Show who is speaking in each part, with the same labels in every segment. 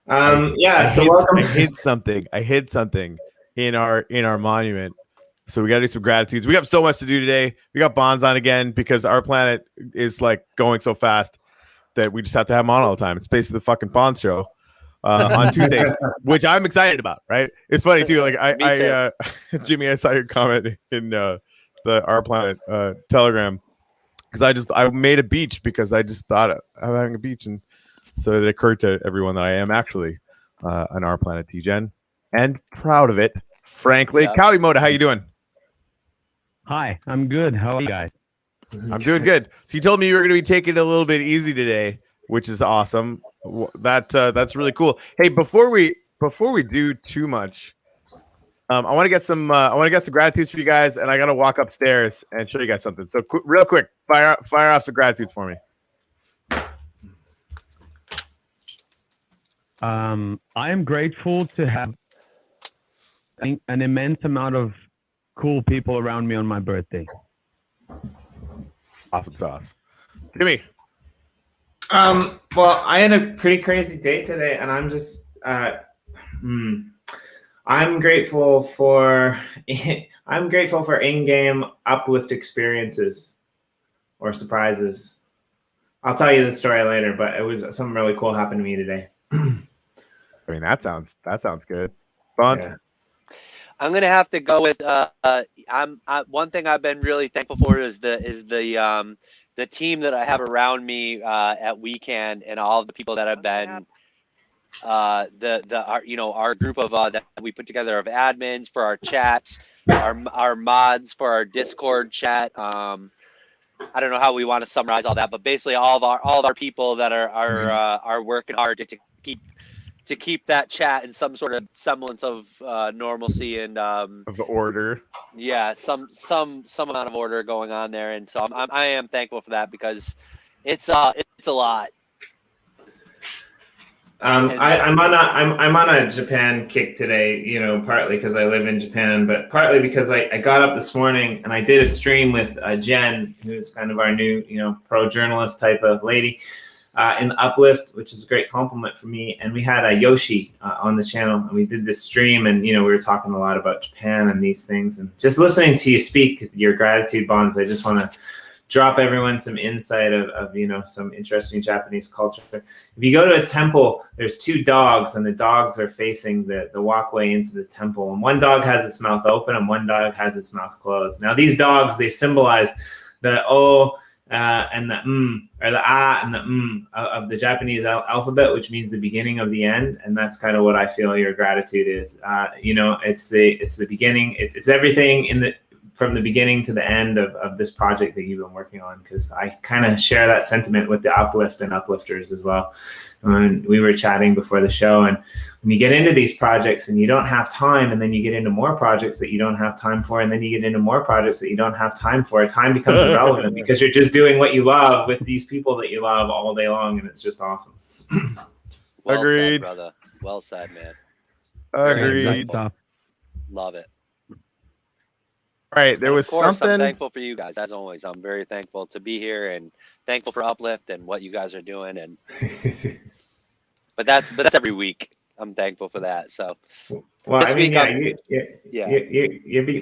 Speaker 1: welcome.
Speaker 2: I hid something in our monument. So we got to do some gratitudes. We have so much to do today. We got Bonz on again because our planet is like going so fast that we just have to have him on all the time. It's basically the fucking Bonz show on Tuesdays, which I'm excited about. Right? It's funny too. Like I Jimmy, I saw your comment in the Our Planet Telegram because I made a beach because I just thought I'm having a beach, and so it occurred to everyone that I am actually an Our Planet T-Gen and proud of it. Frankly, Cowie Moda, how you doing?
Speaker 3: Hi, I'm good. How are you guys?
Speaker 2: I'm doing good. So you told me you were going to be taking it a little bit easy today, which is awesome. That's really cool. Hey, before we do too much, I want to get some gratitudes for you guys, and I got to walk upstairs and show you guys something. So real quick, fire off some gratitudes for me.
Speaker 3: I am grateful to have an immense amount of cool people around me on my birthday.
Speaker 2: Awesome sauce. Jimmy.
Speaker 1: Well, I had a pretty crazy day today, and I'm just I'm grateful for in-game uplift experiences or surprises. I'll tell you the story later, but it was something really cool happened to me today.
Speaker 4: I mean, that sounds good. Bonz?
Speaker 1: Yeah.
Speaker 5: I'm gonna have to go with one thing I've been really thankful for is the team that I have around me at Weekend, and all of the people that have been our group of that we put together of admins for our chats, our mods for our Discord chat. I don't know how we want to summarize all that, but basically all of our people that are working hard to keep that chat in some sort of semblance of normalcy and
Speaker 4: of order.
Speaker 5: Yeah, some amount of order going on there, and so I am thankful for that because it's a lot.
Speaker 1: I'm on a Japan kick today, partly because I live in Japan, but partly because I got up this morning and I did a stream with Jen, who's kind of our new, pro journalist type of lady, in the Uplift, which is a great compliment for me. And we had Yoshi on the channel, and we did this stream, and we were talking a lot about Japan and these things. And just listening to you speak your gratitude, Bonz, I just want to drop everyone some insight of some interesting Japanese culture. If you go to a temple, there's two dogs, and the dogs are facing the walkway into the temple. And one dog has its mouth open, and one dog has its mouth closed. Now these dogs, they symbolize the O and the or the A and the of the Japanese alphabet, which means the beginning of the end. And that's kind of what I feel your gratitude is. It's the beginning. It's everything from the beginning to the end of this project that you've been working on, because I kind of share that sentiment with the Uplift and Uplifters as well. And we were chatting before the show, and when you get into these projects and you don't have time, and then you get into more projects that you don't have time for, and then you get into more projects that you don't have time for, time becomes irrelevant because you're just doing what you love with these people that you love all day long, and it's just awesome.
Speaker 5: Well
Speaker 4: Agreed.
Speaker 5: said, brother. Well said, man.
Speaker 4: Agreed.
Speaker 5: Love it.
Speaker 4: All right, there was something.
Speaker 5: I'm thankful for you guys, as always. I'm very thankful to be here and thankful for Uplift and what you guys are doing. And but that's every week. I'm thankful for that. So,
Speaker 1: well, you're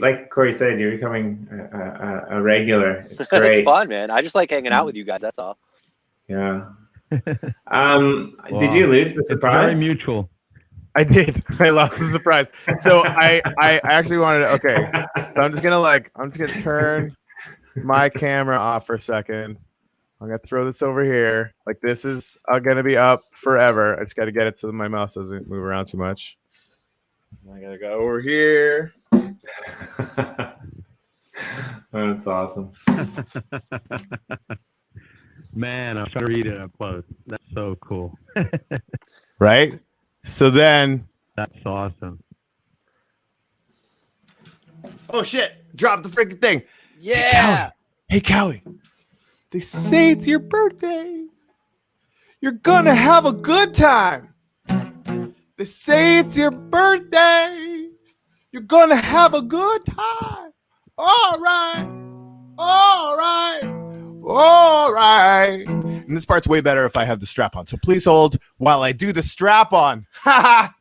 Speaker 1: like Corey said, you're becoming a regular. It's great.
Speaker 5: It's fun, man. I just like hanging out with you guys. That's all.
Speaker 1: Yeah. Did you lose the surprise?
Speaker 3: It's very mutual.
Speaker 4: I did. I lost the surprise. So I actually wanted to. Okay, so I'm just gonna turn my camera off for a second. I'm gonna throw this over here. Like, this is gonna be up forever. I just got to get it so that my mouse doesn't move around too much. I gotta go over here.
Speaker 1: That's awesome.
Speaker 3: Man, I'm trying to read it up close. That's so cool.
Speaker 4: Right? So then.
Speaker 3: That's awesome.
Speaker 4: Oh, shit. Drop the freaking thing.
Speaker 5: Yeah.
Speaker 4: Hey, Cowie. They say it's your birthday. You're going to have a good time. They say it's your birthday. You're going to have a good time. All right. All right.
Speaker 2: All right. And this part's way better if I have the strap on. So please hold while I do the strap on. Ha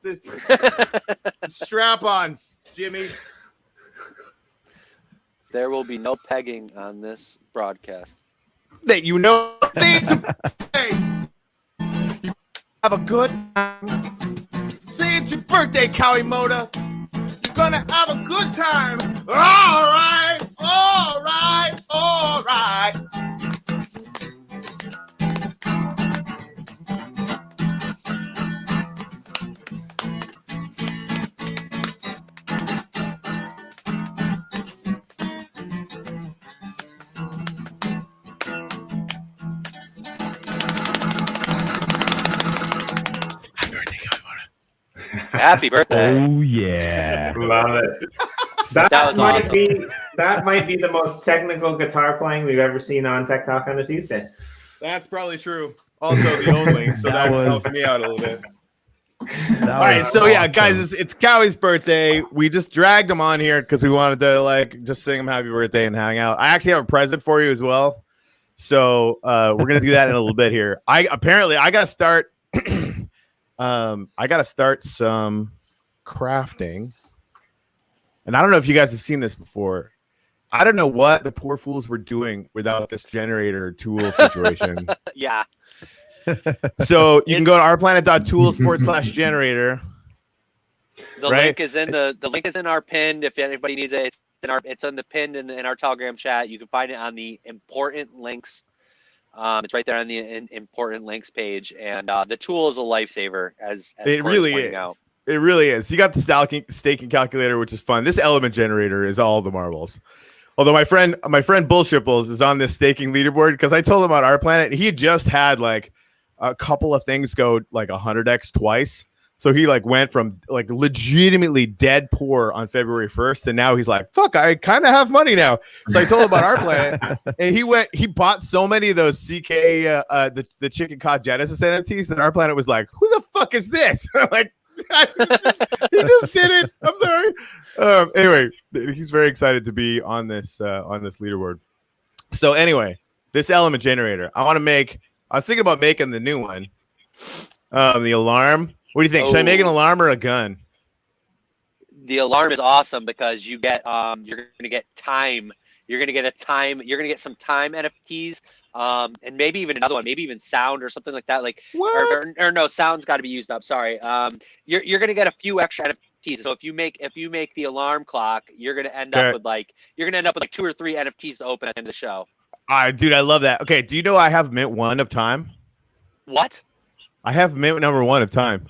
Speaker 2: the strap on, Jimmy.
Speaker 5: There will be no pegging on this broadcast.
Speaker 2: That you know. Say it to you have a good time. Say it's your birthday, Kawimoto. You're gonna have a good time. All right, all right, all right.
Speaker 5: Happy birthday.
Speaker 3: Oh yeah.
Speaker 1: Love it.
Speaker 5: That was awesome.
Speaker 1: That might be the most technical guitar playing we've ever seen on Tech Talk on a Tuesday.
Speaker 2: That's probably true. Also the only, so that helps me out a little bit. All right, so yeah, guys, it's Cowie's birthday. We just dragged him on here because we wanted to like just sing him happy birthday and hang out. I actually have a present for you as well, so we're gonna do that in a little bit here. I gotta start. I gotta start some crafting, and I don't know if you guys have seen this before. I don't know what the poor fools were doing without this generator tool situation.
Speaker 5: Yeah.
Speaker 2: So you can go to ourplanet.tools/generator.
Speaker 5: The
Speaker 2: Right?
Speaker 5: link is in the link is in our pinned. If anybody needs it, it's on the pinned in our Telegram chat. You can find it on the important links. It's right there on the important links page, and the tool is a lifesaver. As
Speaker 2: It
Speaker 5: Corey
Speaker 2: really
Speaker 5: pointing
Speaker 2: is.
Speaker 5: out.
Speaker 2: It really is. You got the staking calculator, which is fun. This element generator is all the marbles. Although my friend Bullshiples is on this staking leaderboard because I told him about our planet. He just had like a couple of things go like 100x twice. So he like went from like legitimately dead poor on February 1st, and now he's like, "Fuck, I kind of have money now." So I told him about our planet, and he bought so many of those CK the chicken cod Genesis NFTs that our planet was like, "Who the fuck is this?" Like, he just did it. I'm sorry. Anyway, he's very excited to be on this leaderboard. So anyway, this element generator, I was thinking about making the new one, the alarm. What do you think? Should I make an alarm or a gun?
Speaker 5: The alarm is awesome because you get you're gonna get time. You're gonna get some time NFTs. And maybe even another one, maybe even sound or something like that. Like, or no, sound's got to be used up. Sorry. You're gonna get a few extra NFTs. So if you make the alarm clock, you're gonna end up with like 2 or 3 NFTs to open at the end of the show.
Speaker 2: Dude, I love that. Okay, do you know I have mint 1 of time?
Speaker 5: What?
Speaker 2: I have mint number 1 of time.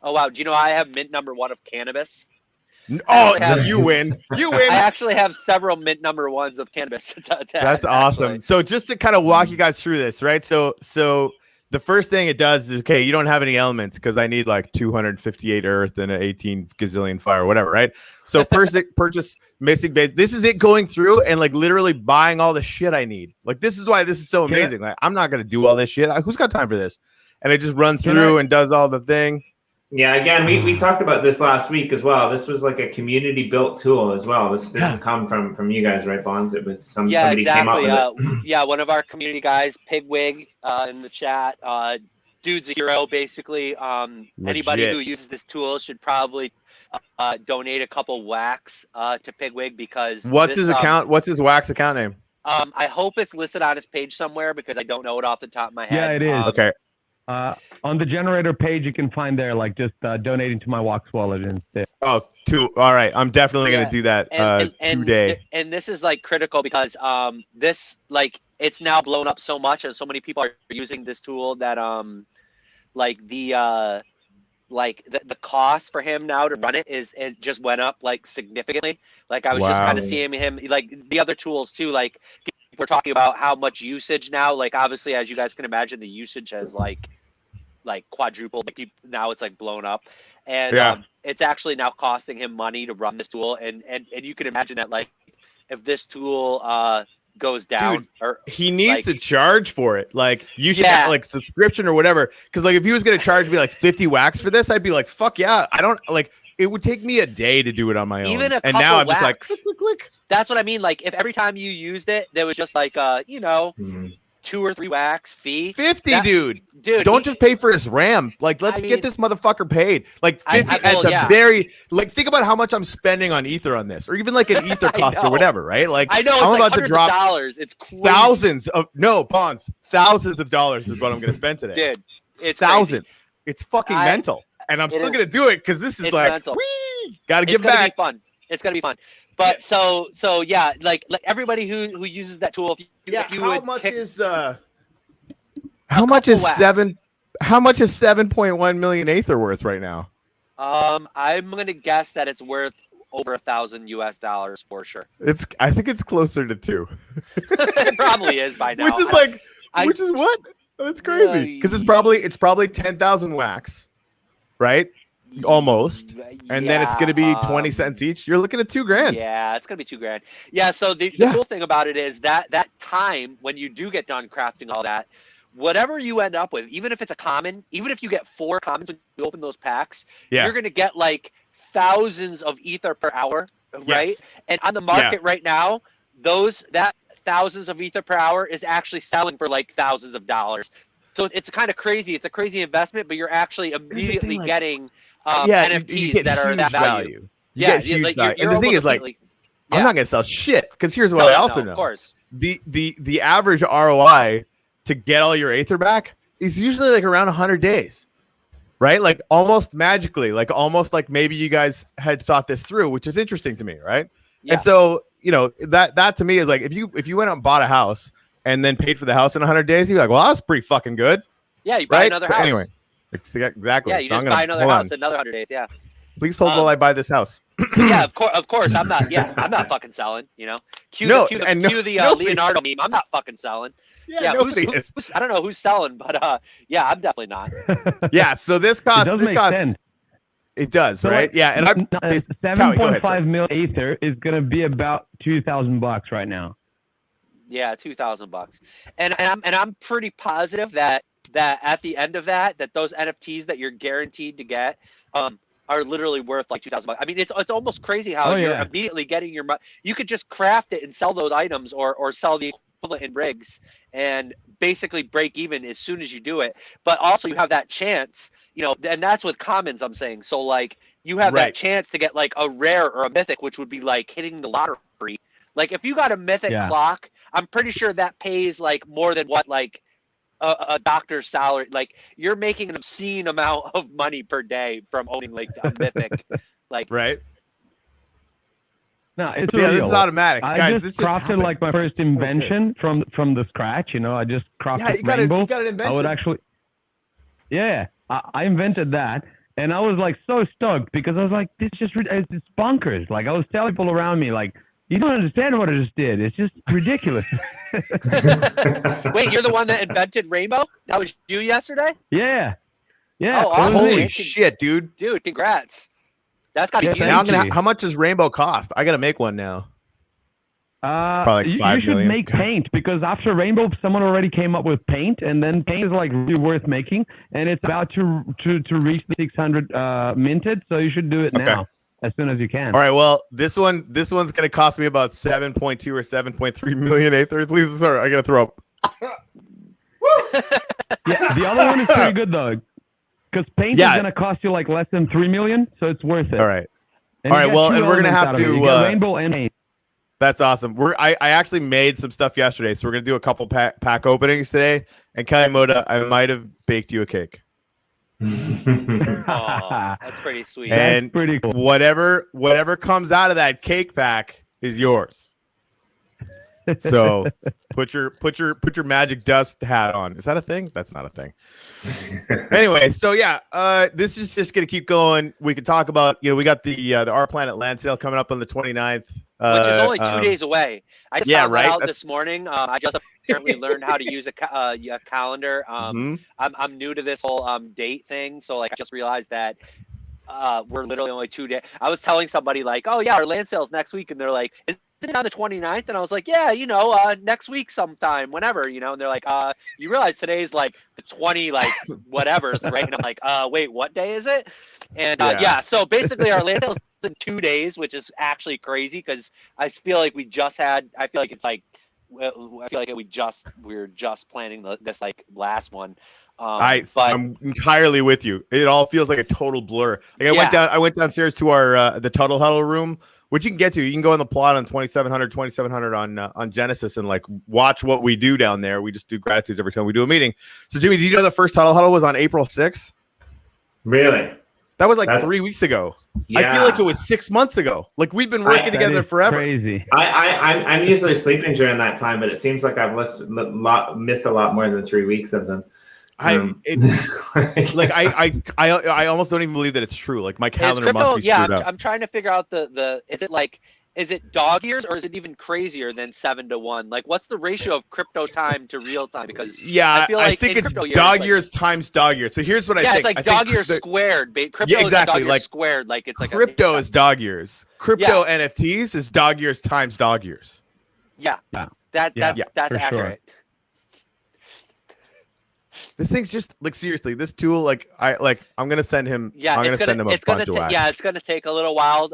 Speaker 5: Oh wow! Do you know I have mint number 1 of cannabis?
Speaker 2: Oh, you win! You win!
Speaker 5: I actually have several mint number 1s of cannabis.
Speaker 2: That's awesome. So just to kind of walk you guys through this, right? So the first thing it does is, okay, you don't have any elements because I need like 258 earth and an 18 gazillion fire, whatever, right? So purchase missing base. This is it going through and like literally buying all the shit I need. Like this is why this is so amazing. Like I'm not gonna do all this shit. Who's got time for this? And it just runs through and does all the thing.
Speaker 1: Yeah, again, we talked about this last week as well. This was like a community built tool as well. This didn't come from you guys, right, Bonz? It was somebody came up with it.
Speaker 5: Yeah, one of our community guys, Pigwig, in the chat. Dude's a hero, basically. Anybody who uses this tool should probably donate a couple wax to Pigwig because
Speaker 2: what's his account? What's his wax account name?
Speaker 5: I hope it's listed on his page somewhere because I don't know it off the top of my head.
Speaker 3: Yeah, it is.
Speaker 2: Okay.
Speaker 3: On the generator page, you can find there, like just donating to my Wax wallet instead.
Speaker 2: Oh, all right. I'm definitely going to do that today.
Speaker 5: And this is like critical because this like it's now blown up so much and so many people are using this tool that the cost for him now to run it is just went up like significantly. Like I was just kind of seeing him like the other tools too, like we're talking about how much usage now, like obviously as you guys can imagine, the usage has like quadrupled. Like now it's like blown up, and it's actually now costing him money to run this tool. And you can imagine that like if this tool goes down, or
Speaker 2: he needs to charge for it. Like you should have like subscription or whatever. Because like if he was gonna charge me like 50 wax for this, I'd be like, fuck yeah. I don't like it would take me a day to do it on my own.
Speaker 5: Even a
Speaker 2: and now I'm
Speaker 5: couple
Speaker 2: just like,
Speaker 5: whacks.
Speaker 2: click, click, click.
Speaker 5: That's what I mean. Like if every time you used it, there was just like 2 or 3 whacks fee.
Speaker 2: 50, dude.
Speaker 5: Dude,
Speaker 2: Don't just pay for his RAM. Like, let's get this motherfucker paid. Like 50 at the very. Like, think about how much I'm spending on Ether on this, or even like an Ether cost or whatever, right? Like,
Speaker 5: I know it's
Speaker 2: I'm
Speaker 5: like
Speaker 2: about to
Speaker 5: hundreds
Speaker 2: drop
Speaker 5: of dollars. It's crazy.
Speaker 2: Bonds. Thousands of dollars is what I'm going to spend today.
Speaker 5: Dude, it's
Speaker 2: thousands.
Speaker 5: crazy.
Speaker 2: It's fucking mental, and I'm still going to do it because this is like, got to give back.
Speaker 5: It's gonna be fun. It's gonna be fun. But so yeah, like everybody who uses that tool.
Speaker 2: How much is 7.1 million Aether worth right now?
Speaker 5: I'm gonna guess that it's worth over $1,000 for sure.
Speaker 2: I think it's closer to 2.
Speaker 5: It probably is by now.
Speaker 2: Which is what? That's crazy. Because it's probably 10,000 wax, right? Almost. And then it's gonna be 20 cents each. You're looking at $2,000.
Speaker 5: Yeah, it's gonna be $2,000. Yeah. So the cool thing about it is that time when you do get done crafting all that, whatever you end up with, even if it's a common, even if you get 4 commons when you open those packs, you're gonna get like thousands of Ether per hour, right?
Speaker 2: Yes.
Speaker 5: And on the market right now, that thousands of Ether per hour is actually selling for like thousands of dollars. So it's kind of crazy. It's a crazy investment, but you're actually immediately getting NFTs that are that value.
Speaker 2: You get huge value. And the thing is, like, I'm not gonna sell shit because here's what I also know.
Speaker 5: Of course,
Speaker 2: the average ROI to get all your Aether back is usually like around 100 days, right? Like almost magically, like almost like maybe you guys had thought this through, which is interesting to me, right? Yeah. And so, you know, that to me is like if you went out and bought a house and then paid for the house in 100 days, you'd be like, well, that's pretty fucking good.
Speaker 5: Yeah, you buy another house.
Speaker 2: Anyway, exactly.
Speaker 5: Yeah, you just buy another house, another 100 days. Yeah.
Speaker 2: Please hold while I buy this house.
Speaker 5: Yeah, of course. I'm not fucking selling. You know, cue the Leonardo meme. I'm not fucking selling. Yeah, nobody is. I don't know who's selling, but yeah, I'm definitely not.
Speaker 2: Yeah, so this costs.
Speaker 3: It does make sense.
Speaker 2: It does, so right? Yeah, and
Speaker 3: 7.5 million Aether is gonna be about $2,000 right now.
Speaker 5: Yeah, $2,000, and I'm pretty positive that at the end of that those NFTs that you're guaranteed to get are literally worth like $2,000. I mean, it's almost crazy how you're immediately getting your money. You could just craft it and sell those items, or sell the equivalent in rigs and basically break even as soon as you do it. But also you have that chance, you know, and that's with commons I'm saying. So like you have that chance to get like a rare or a mythic, which would be like hitting the lottery. Like if you got a mythic clock, I'm pretty sure that pays like more than what like a doctor's salary. Like you're making an obscene amount of money per day from owning like a mythic. Like
Speaker 2: right.
Speaker 3: No, it's
Speaker 2: this is automatic.
Speaker 3: I just crafted like my first invention from the scratch. You know, I just crafted rainbow.
Speaker 2: You got an invention.
Speaker 3: I would actually, I invented that, and I was like so stoked because I was like, it's bonkers. Like I was telling people around me, like, you don't understand what I just did. It's just ridiculous.
Speaker 5: Wait, you're the one that invented rainbow? That was you yesterday?
Speaker 3: Yeah.
Speaker 5: Oh, awesome.
Speaker 2: Holy shit, dude!
Speaker 5: Dude, congrats. That's gotta be
Speaker 2: now how much does rainbow cost? I gotta make one now.
Speaker 3: Probably like 5 million. You should make paint because after rainbow, someone already came up with paint, and then paint is like really worth making, and it's about to reach the 600 minted. So you should do it now as soon as you can.
Speaker 2: All right. Well, this one's gonna cost me about 7.2 or 7.3 million Aether. Please, sorry, I gotta throw up.
Speaker 3: Yeah, the other one is pretty good though. Because paint is going to cost you like less than 3 million, so it's worth it.
Speaker 2: All right. Well, and we're going to have to
Speaker 3: rainbow and paint.
Speaker 2: That's awesome. I actually made some stuff yesterday, so we're going to do a couple pack openings today. And Kaimoda, I might have baked you a cake.
Speaker 5: Oh, that's pretty sweet.
Speaker 2: And
Speaker 3: that's pretty cool.
Speaker 2: Whatever comes out of that cake pack is yours. So put your magic dust hat on. Is that a thing? That's not a thing. Anyway, so this is just gonna keep going. We could talk about, you know, we got the Our Planet land sale coming up on the 29th,
Speaker 5: which is only 2 days away. I just found that out this morning. I just apparently learned how to use a calendar. I'm new to this whole date thing, so like I just realized that we're literally only 2 days. I was telling somebody like, oh yeah, our land sale's next week, and they're like, is it on the 29th? And I was like, yeah, next week sometime, whenever, and they're like, you realize today's like the 20, like whatever, right? And I'm like, wait, what day is it? And so basically our land sale is in 2 days, which is actually crazy because I feel like we were just planning this like last one.
Speaker 2: I'm entirely with you. It all feels like a total blur. Like I went downstairs to our the Tuttle Huddle room, which you can get to. You can go in the plot on 2700 on Genesis and like watch what we do down there. We just do gratitudes every time we do a meeting. So Jimmy, do you know the first Tuttle Huddle was on April 6th?
Speaker 1: Really?
Speaker 2: That was like 3 weeks ago. Yeah. I feel like it was 6 months ago. Like we've been working together forever.
Speaker 3: Crazy.
Speaker 1: I'm usually sleeping during that time, but it seems like I've missed a lot more than 3 weeks of them. I almost don't even believe that it's true. Like my calendar must be screwed up.
Speaker 5: I'm trying to figure out is it dog years or is it even crazier than 7-1? Like what's the ratio of crypto time to real time? Because I think
Speaker 2: it's dog years times dog years. So here's what I think.
Speaker 5: Yeah, it's like dog years squared. Crypto is dog years squared. Like it's like
Speaker 2: crypto is dog years. Crypto NFTs is dog years times dog years.
Speaker 5: Yeah. That's accurate. Sure.
Speaker 2: This thing's just like seriously. This tool, I'm gonna send him. Yeah, I'm gonna send him a bunch of wax.
Speaker 5: Yeah, it's gonna take a little while.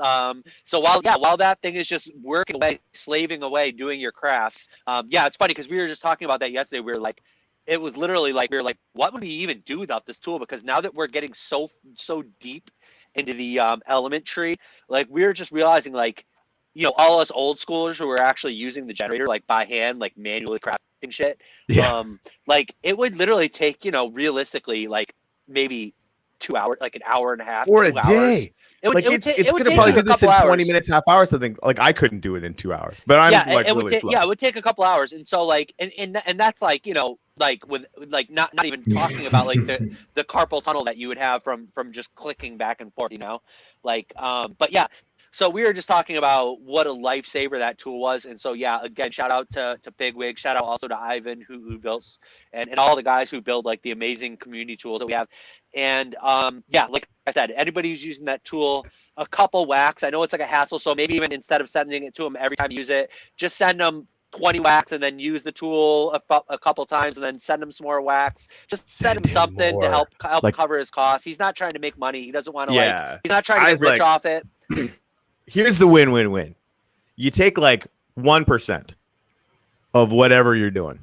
Speaker 5: So while that thing is just working away, slaving away, doing your crafts. It's funny because we were just talking about that yesterday. We were like, it was literally like what would we even do without this tool? Because now that we're getting so deep into the element tree, like we're just realizing like, all us old schoolers who were actually using the generator like by hand, like manually crafting shit.
Speaker 2: Yeah.
Speaker 5: Like it would literally take, realistically like maybe 2 hours, like an hour and a half
Speaker 2: or a day. It's gonna probably do this in 20 minutes, half hour, something. Like I couldn't do it in 2 hours, but it
Speaker 5: would take a couple hours. And so like and that's like, like with like not even talking about like the carpal tunnel that you would have from just clicking back and forth, like but yeah. So we were just talking about what a lifesaver that tool was. And so, again, shout out to Bigwig. Shout out also to Ivan who built and all the guys who build like the amazing community tools that we have. And like I said, anybody who's using that tool, a couple wax. I know it's like a hassle. So maybe even instead of sending it to them every time you use it, just send them 20 wax and then use the tool a couple times and then send him some more wax. Just send him something to help cover his costs. He's not trying to make money. He doesn't want to he's not trying to get rich off it.
Speaker 2: Here's the win-win-win. You take like 1% of whatever you're doing.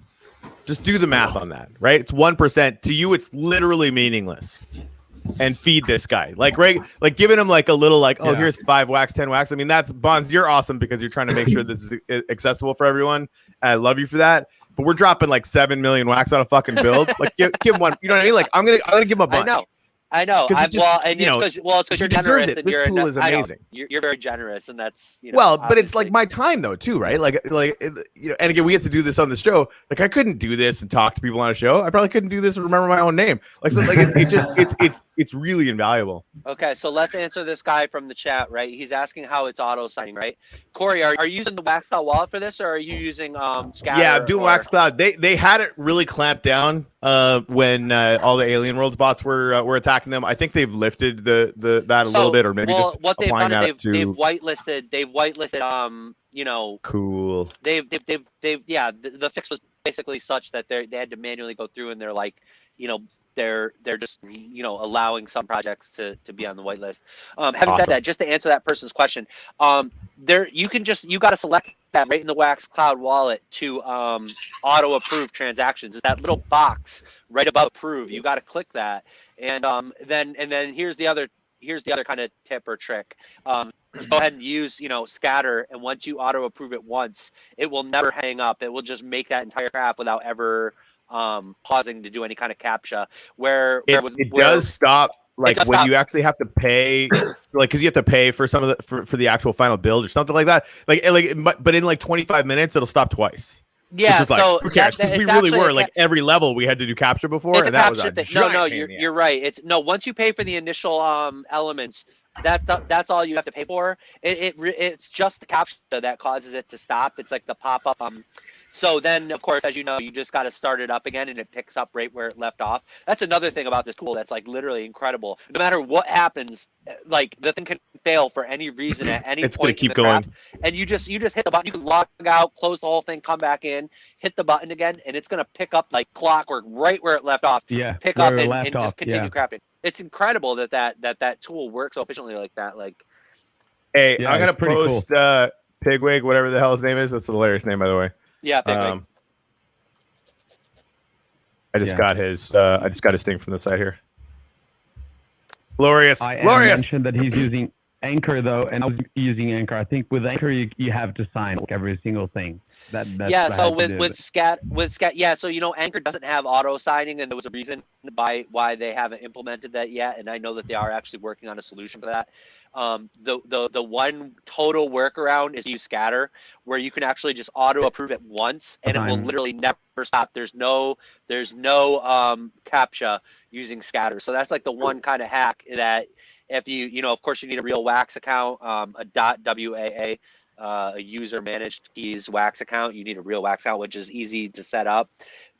Speaker 2: Just do the math on that, right? It's 1%. To you, it's literally meaningless. And feed this guy. Like giving him like a little like, here's 5 wax, 10 wax. I mean, that's Bonz. You're awesome because you're trying to make sure this is accessible for everyone. And I love you for that. But we're dropping like 7 million wax on a fucking build. Like give him one. You know what I mean? Like I'm gonna give him a bunch.
Speaker 5: I know. It's because you're generous and
Speaker 2: this tool is amazing.
Speaker 5: You're very generous, and that's
Speaker 2: but it's like my time though too, right? Like and again, we have to do this on the show. Like I couldn't do this and talk to people on a show. I probably couldn't do this and remember my own name. Like it's really invaluable.
Speaker 5: Okay, so let's answer this guy from the chat. Right, he's asking how it's auto signing. Right, Corey, are you using the Waxcloud wallet for this, or are you using Scatter?
Speaker 2: Yeah, I'm doing Waxcloud. They had it really clamped down when all the Alien Worlds bots were attacking them. I think they've lifted that a little bit, or maybe just
Speaker 5: what they've
Speaker 2: applying
Speaker 5: done
Speaker 2: that
Speaker 5: is they've whitelisted
Speaker 2: cool.
Speaker 5: They've the fix was basically such that they had to manually go through and they're like, they're just allowing some projects to be on the whitelist. Having said that, just to answer that person's question, you got to select that right in the Waxcloud wallet to auto approve transactions. It's that little box right above approve. You got to click that, and then here's the other kind of tip or trick. Go ahead and use Scatter, and once you auto approve it once, it will never hang up. It will just make that entire crap without ever pausing to do any kind of captcha. It
Speaker 2: does stop. Like when you actually have to pay, like because you have to pay for some of the for the actual final build or something like that. But in like 25 minutes, it'll stop twice.
Speaker 5: Yeah,
Speaker 2: which is
Speaker 5: so
Speaker 2: who cares? Because we really were like every level we had to do capture before, and that was a
Speaker 5: you're right. Once you pay for the initial elements, that's all you have to pay for. It's just the capture that causes it to stop. It's like the pop up So then, of course, as you know, you just got to start it up again, and it picks up right where it left off. That's another thing about this tool that's like literally incredible. No matter what happens, like the thing can fail for any reason at any
Speaker 2: It's
Speaker 5: point
Speaker 2: gonna keep
Speaker 5: in the
Speaker 2: going.
Speaker 5: craft, and you just hit the button. You can log out, close the whole thing, come back in, hit the button again, and it's gonna pick up like clockwork right where it left off.
Speaker 3: Yeah,
Speaker 5: Pick
Speaker 3: where
Speaker 5: up
Speaker 3: it
Speaker 5: and
Speaker 3: left
Speaker 5: just
Speaker 3: off,
Speaker 5: continue
Speaker 3: yeah.
Speaker 5: crafting. It's incredible that tool works so efficiently like that. Like,
Speaker 2: Hey,
Speaker 3: Yeah,
Speaker 2: I'm gonna
Speaker 3: it's pretty
Speaker 2: post Pigwig, whatever the hell his name is. That's a hilarious name, by the way.
Speaker 5: yeah, Pigwig.
Speaker 2: I just got his thing from the site here. Glorious.
Speaker 3: I
Speaker 2: Glorious.
Speaker 3: mentioned that he's using Anchor though, and I was using Anchor. I think with Anchor you have to sign like every single thing. That's
Speaker 5: yeah.
Speaker 3: what I
Speaker 5: So
Speaker 3: had to do.
Speaker 5: with Scat, yeah. So Anchor doesn't have auto signing, and there was a reason why they haven't implemented that yet. And I know that they are actually working on a solution for that. The one total workaround is use Scatter, where you can actually just auto approve it once, and it will literally never stop. There's no CAPTCHA using Scatter. So that's like the one kind of hack that if you of course you need a real Wax account, a .WAA. A user managed keys Wax account. You need a real Wax account, which is easy to set up.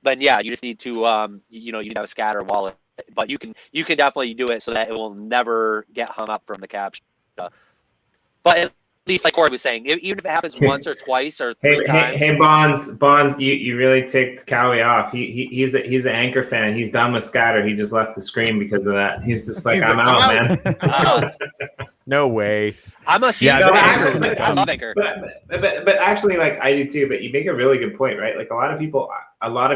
Speaker 5: But yeah, you just need to you have a Scatter wallet. But you can definitely do it so that it will never get hung up from the CAPTCHA. But at least, like Corey was saying, even if it happens once or twice or three times.
Speaker 1: Hey, Bonz, you really ticked Cowie off. He's an Anchor fan. He's done with Scatter. He just left the screen because of that. He's just like, I'm out, man.
Speaker 2: No way.
Speaker 5: I'm a huge I love Anchor.
Speaker 1: But actually, like I do too. But you make a really good point, right? Like a lot of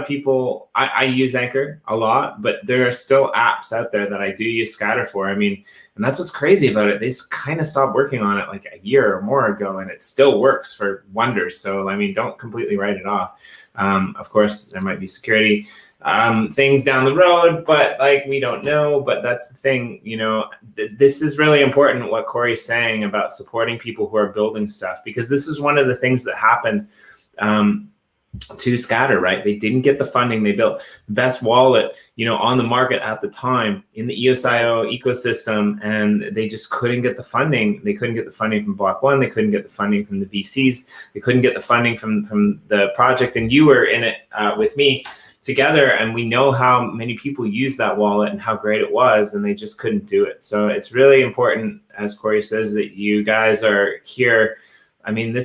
Speaker 1: people, I use Anchor a lot, but there are still apps out there that I do use Scatter for. I mean, and that's what's crazy about it. They kind of stopped working on it like a year or more ago, and it still works for wonders. So I mean, don't completely write it off. Of course, there might be security things down the road, but like we don't know. But that's the thing, this is really important what Corey's saying about supporting people who are building stuff, because this is one of the things that happened to Scatter, right? They didn't get the funding. They built the best wallet, on the market at the time in the EOSIO ecosystem, and they just couldn't get the funding. They couldn't get the funding from Block One. They couldn't get the funding from the VCs. They couldn't get the funding from the project. And you were in it with me together, and we know how many people use that wallet and how great it was, and they just couldn't do it. So it's really important, as Corey says, that you guys are here. I mean,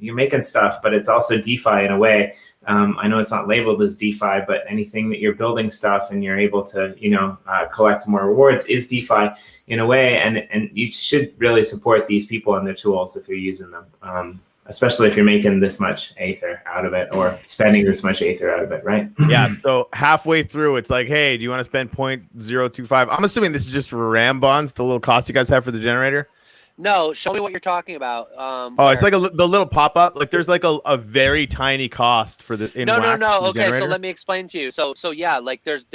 Speaker 1: you're making stuff, but it's also DeFi in a way. I know it's not labeled as DeFi, but anything that you're building stuff and you're able to, collect more rewards is DeFi in a way. And you should really support these people and their tools if you're using them. Especially if you're making this much Aether out of it or spending this much Aether out of it, right?
Speaker 2: Yeah, so halfway through, it's like, hey, do you want to spend 0.025? I'm assuming this is just for RAM bonds, the little cost you guys have for the generator?
Speaker 5: No, show me what you're talking about.
Speaker 2: It's like the little pop-up. Like there's like a very tiny cost for the
Speaker 5: No. Okay, so let me explain to you. So yeah, like there's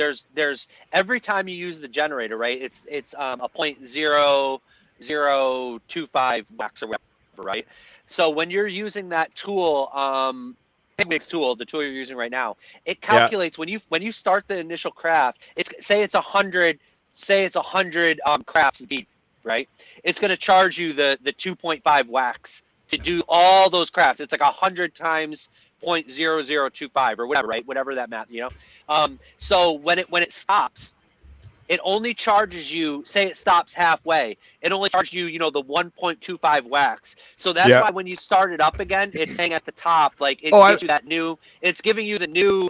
Speaker 5: every time you use the generator, right? It's a 0.0025 wax or whatever, right? So when you're using that tool, Pigwig's tool, the tool you're using right now, it calculates when you start the initial craft. Say it's 100 crafts deep, right? It's going to charge you the 2.5 wax to do all those crafts. It's like 100 times 0.0025 or whatever, right? Whatever that math, So when it stops, it only charges you, say it stops halfway, it only charges you, the 1.25 wax. So that's why when you start it up again, it's saying at the top, like it gives you that new, it's giving you the new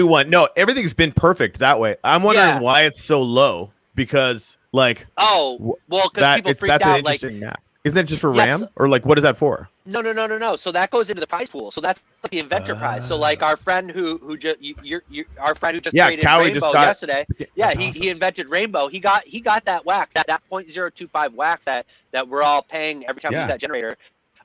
Speaker 2: one. No, everything's been perfect that way. I'm wondering why it's so low, because like
Speaker 5: because people freaked
Speaker 2: that's
Speaker 5: out.
Speaker 2: An interesting map. Isn't that just for RAM, or like what is that for?
Speaker 5: No. So that goes into the prize pool. So that's like the inventor prize. So like our friend who just traded Rainbow yesterday. Yeah, he invented Rainbow. He got that wax, that 0.025 wax that we're all paying every time we use that generator.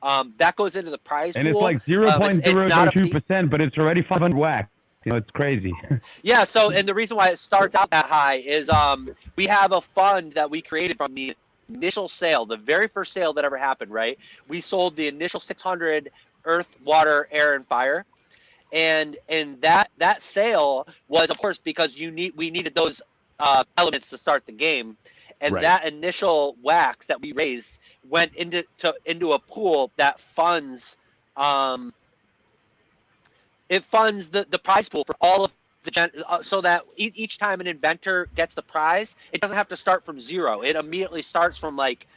Speaker 5: That goes into the prize pool.
Speaker 3: And it's like 0.002%, but it's already 500 wax. It's crazy.
Speaker 5: Yeah. So, and the reason why it starts out that high is we have a fund that we created from the initial sale, the very first sale that ever happened, right? We sold the initial 600 earth, water, air, and fire. And that sale was, of course, because we needed those elements to start the game. And that initial wax that we raised went into a pool that funds it funds the prize pool for all of the so that each time an inventor gets the prize, it doesn't have to start from zero. It immediately starts from like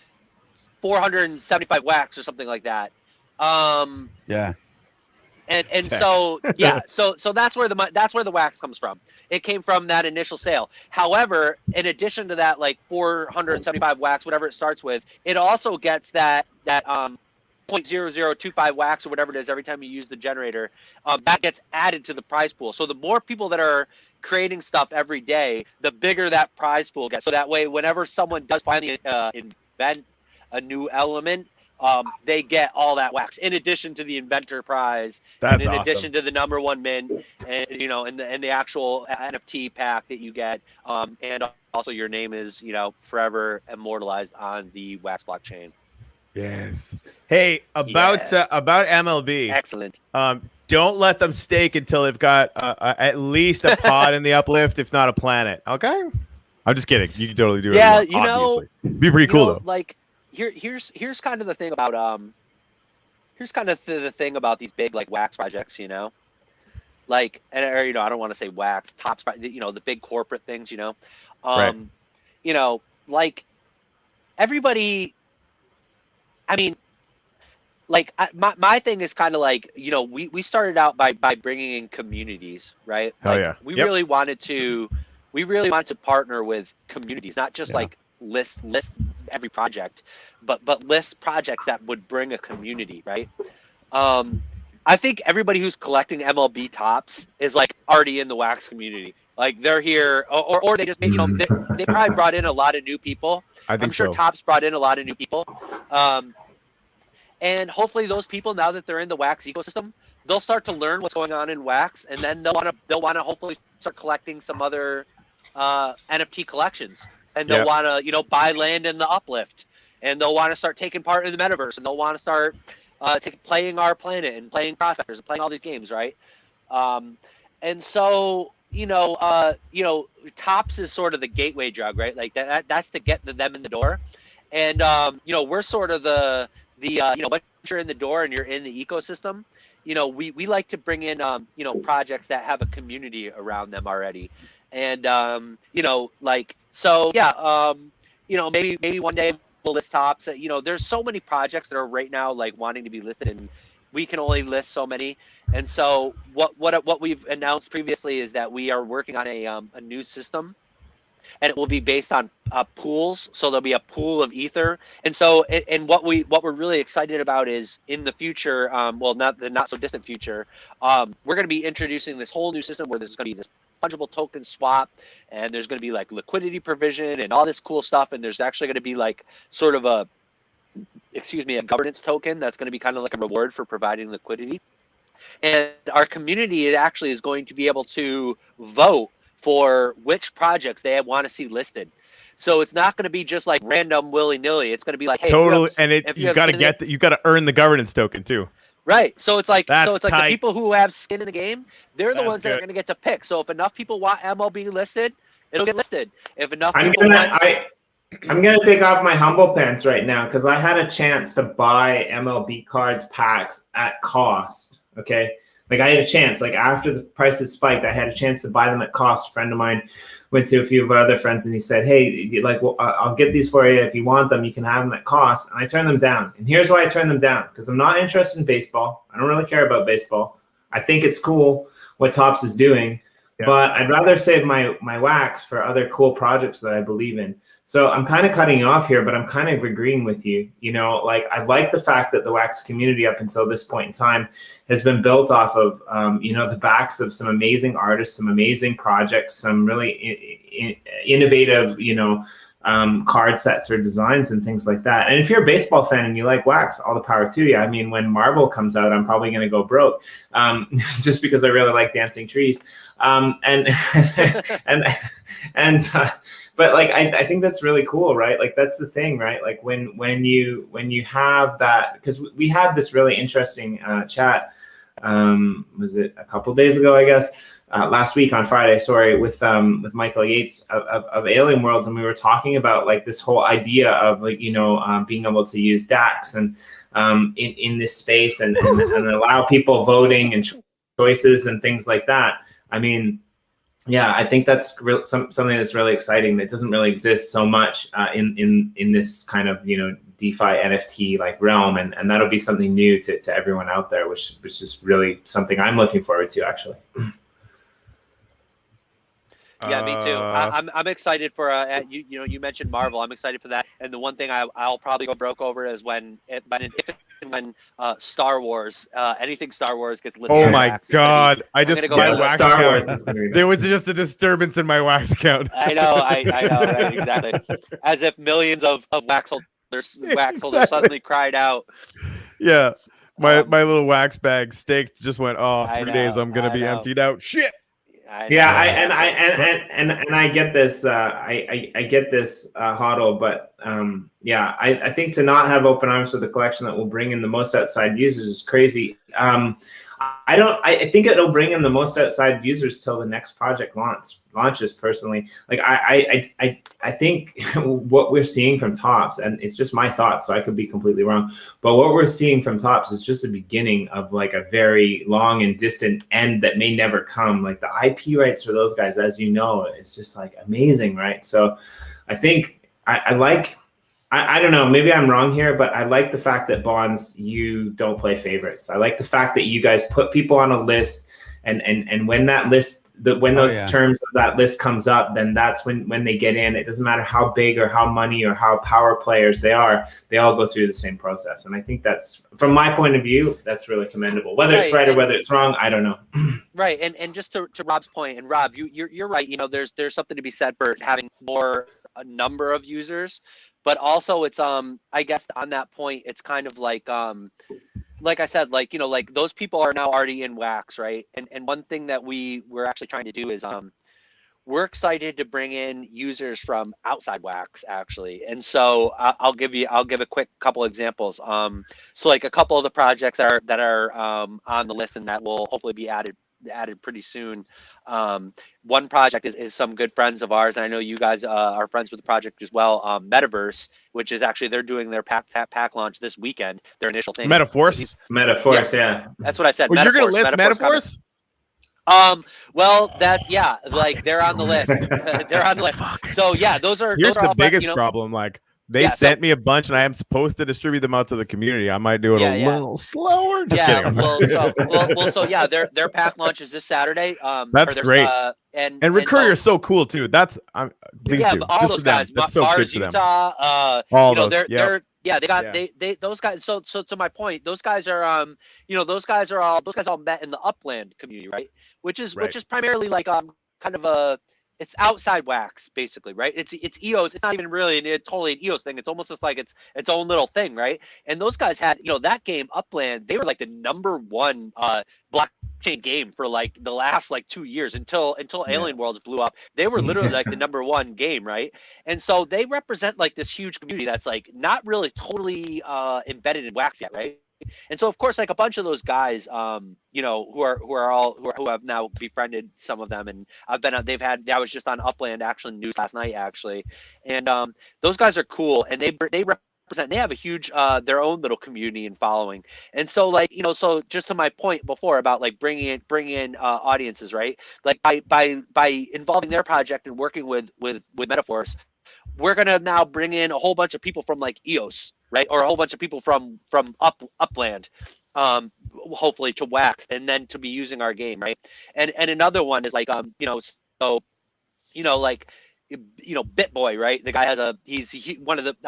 Speaker 5: 475 wax or something like that.
Speaker 3: Yeah.
Speaker 5: And so yeah, so that's where the wax comes from. It came from that initial sale. However, in addition to that, like 475 wax, whatever it starts with, it also gets that 0.0025 wax or whatever it is every time you use the generator. That gets added to the prize pool. So the more people that are creating stuff every day, the bigger that prize pool gets. So that way, whenever someone does finally invent a new element, they get all that wax in addition to the inventor prize, and in addition to the #1 mint, and and the actual NFT pack that you get, and also your name is forever immortalized on the wax blockchain.
Speaker 2: Yes. Hey, about MLB.
Speaker 5: Excellent.
Speaker 2: Don't let them stake until they've got at least a pod in the uplift, if not a planet. Okay. I'm just kidding. You can totally do it.
Speaker 5: Yeah,
Speaker 2: obviously. Be pretty cool though.
Speaker 5: Like here's kind of the thing about here's kind of the thing about these big like wax projects, like, or I don't want to say wax tops, the big corporate things,
Speaker 2: Right.
Speaker 5: Like everybody. I mean, like my thing is kind of like, we started out by bringing in communities, right?
Speaker 2: Oh yeah.
Speaker 5: We really wanted to partner with communities, not just like list every project, but list projects that would bring a community, right? I think everybody who's collecting MLB tops is like already in the wax community. Like they're here, or they just they probably brought in a lot of new people. I'm sure Topps brought in a lot of new people. And hopefully those people, now that they're in the wax ecosystem, they'll start to learn what's going on in wax, and then they'll want to hopefully start collecting some other NFT collections, and they'll want to buy land in the uplift, and they'll want to start taking part in the metaverse, and they'll want to start playing Our Planet and playing Prospectors and playing all these games, right? And so Topps is sort of the gateway drug, right? Like that's to get them in the door, and we're sort of the once you're in the door and you're in the ecosystem, we like to bring in projects that have a community around them already, and maybe one day we'll list Topps. There's so many projects that are right now like wanting to be listed, and we can only list so many. And so what we've announced previously is that we are working on a new system, and it will be based on pools. So there'll be a pool of Ether. And so, and what we're really excited about is in the future, not so distant future, we're going to be introducing this whole new system where there's going to be this fungible token swap, and there's going to be like liquidity provision and all this cool stuff. And there's actually going to be like sort of a governance token that's going to be kind of like a reward for providing liquidity. And our community is going to be able to vote for which projects they want to see listed. So it's not going to be just like random willy-nilly. It's going to be like, hey,
Speaker 2: totally. You got to earn the governance token too.
Speaker 5: Right. So it's like the people who have skin in the game, they're the ones that are going to get to pick. So if enough people want MLB listed, it'll get listed. If enough
Speaker 1: I'm going to take off my humble pants right now because I had a chance to buy MLB cards packs at cost. Okay. Like I had a chance, like after the prices spiked, I had a chance to buy them at cost. A friend of mine went to a few of our other friends and he said, hey, I'll get these for you. If you want them, you can have them at cost. And I turned them down. And here's why I turned them down. Because I'm not interested in baseball. I don't really care about baseball. I think it's cool what Topps is doing. Yeah. But I'd rather save my wax for other cool projects that I believe in. So I'm kind of cutting you off here, but I'm kind of agreeing with you. I like the fact that the wax community up until this point in time has been built off of, the backs of some amazing artists, some amazing projects, some really innovative, card sets or designs and things like that. And if you're a baseball fan and you like wax, all the power to you. I mean, when Marvel comes out, I'm probably going to go broke just because I really like dancing trees. But like I think that's really cool, right? Like that's the thing, right? Like when you have that, because we had this really interesting chat. Was it a couple days ago? I guess last week on Friday. Sorry, with Michael Yates of Alien Worlds, and we were talking about like this whole idea of like being able to use DAX and in this space and allow people voting and choices and things like that. I mean, yeah, I think that's something that's really exciting that doesn't really exist so much in this kind of, you know, DeFi NFT like realm, and that'll be something new to everyone out there, which is really something I'm looking forward to, actually.
Speaker 5: Yeah, me too. I'm excited for you mentioned Marvel. I'm excited for that. And the one thing I'll probably go broke over is when Star Wars, anything Star Wars gets listed.
Speaker 2: Oh my God!
Speaker 5: My
Speaker 2: wax
Speaker 1: Star Wars.
Speaker 2: There was just a disturbance in my wax account.
Speaker 5: I know, right, exactly. As if millions of wax holders suddenly cried out.
Speaker 2: Yeah, my little wax bag staked just went. Oh, 3 days I'm gonna be emptied out. Shit.
Speaker 1: Yeah, I get this. I get this, HODL, but yeah, I think to not have open arms with the collection that will bring in the most outside users is crazy. I think it'll bring in the most outside users till the next project launches. Personally, like I think what we're seeing from Topps, and it's just my thoughts, so I could be completely wrong, but what we're seeing from Topps is just the beginning of like a very long and distant end that may never come. Like the IP rights for those guys, as you know, it's just like amazing, right? So I think I don't know, maybe I'm wrong here, but I like the fact that Bonz, you don't play favorites. I like the fact that you guys put people on a list, and when that list, terms of that list comes up, then that's when they get in. It doesn't matter how big or how money or how power players they are, they all go through the same process. And I think that's, from my point of view, that's really commendable. Whether it's right or whether it's wrong, I don't know.
Speaker 5: Right, and just to Rob's point, and Rob, you're right. You know, there's something to be said for having a number of users. But also it's I guess on that point, it's kind of like I said, like, you know, like those people are now already in wax, right? And one thing that we're actually trying to do is we're excited to bring in users from outside wax, actually. And so I'll give a quick couple examples. So like a couple of the projects that are on the list and that will hopefully be added pretty soon. One project is some good friends of ours, and I know you guys are friends with the project as well. Metaverse, which is actually, they're doing their pack launch this weekend. Their initial thing.
Speaker 2: Metaforce,
Speaker 1: yeah.
Speaker 5: That's what I said.
Speaker 2: Well, you're gonna list Metaforce?
Speaker 5: Well, like they're on the list. They're on the list. So yeah, those are.
Speaker 2: Here's
Speaker 5: those are
Speaker 2: the biggest problem. Like, they sent me a bunch, and I am supposed to distribute them out to the community. I might do it a little slower. Just kidding.
Speaker 5: So yeah, their pack launch is this Saturday.
Speaker 2: That's great. And Recur, you're so cool too. That's please do.
Speaker 5: All those guys,
Speaker 2: that's so
Speaker 5: Mars,
Speaker 2: good
Speaker 5: Utah.
Speaker 2: All
Speaker 5: those.
Speaker 2: They're
Speaker 5: they those guys. So to my point, those guys are those guys all met in the Upland community, right? Which is primarily like kind of a. It's outside wax, basically, right? It's EOS. It's not even really totally an EOS thing. It's almost just like its own little thing, right? And those guys had, that game Upland. They were like the #1 blockchain game for like the last like 2 years until Alien Worlds blew up. They were literally like the #1 game, right? And so they represent like this huge community that's like not really totally embedded in wax yet, right? And so, of course, like a bunch of those guys, who have now befriended some of them, and I was just on Upland actually news last night actually, and those guys are cool, and they represent. They have a huge their own little community and following, and so like so just to my point before about like bringing in audiences, right? Like by involving their project and working with Metaforce, we're gonna now bring in a whole bunch of people from like EOS, right, or a whole bunch of people from Upland, hopefully to wax, and then to be using our game, right? And another one is like BitBoy, right? The guy has I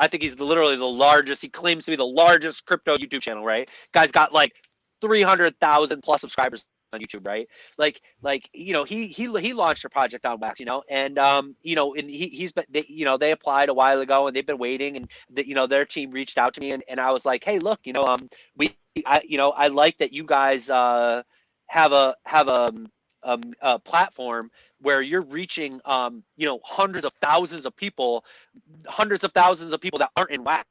Speaker 5: think he's literally the largest. He claims to be the largest crypto YouTube channel, right? Guy's got like 300,000 plus subscribers on YouTube, right? He launched a project on wax, and and he's been, they applied a while ago, and they've been waiting, and their team reached out to me, and I was like, hey, look, I like that you guys have a platform where you're reaching hundreds of thousands of people that aren't in wax,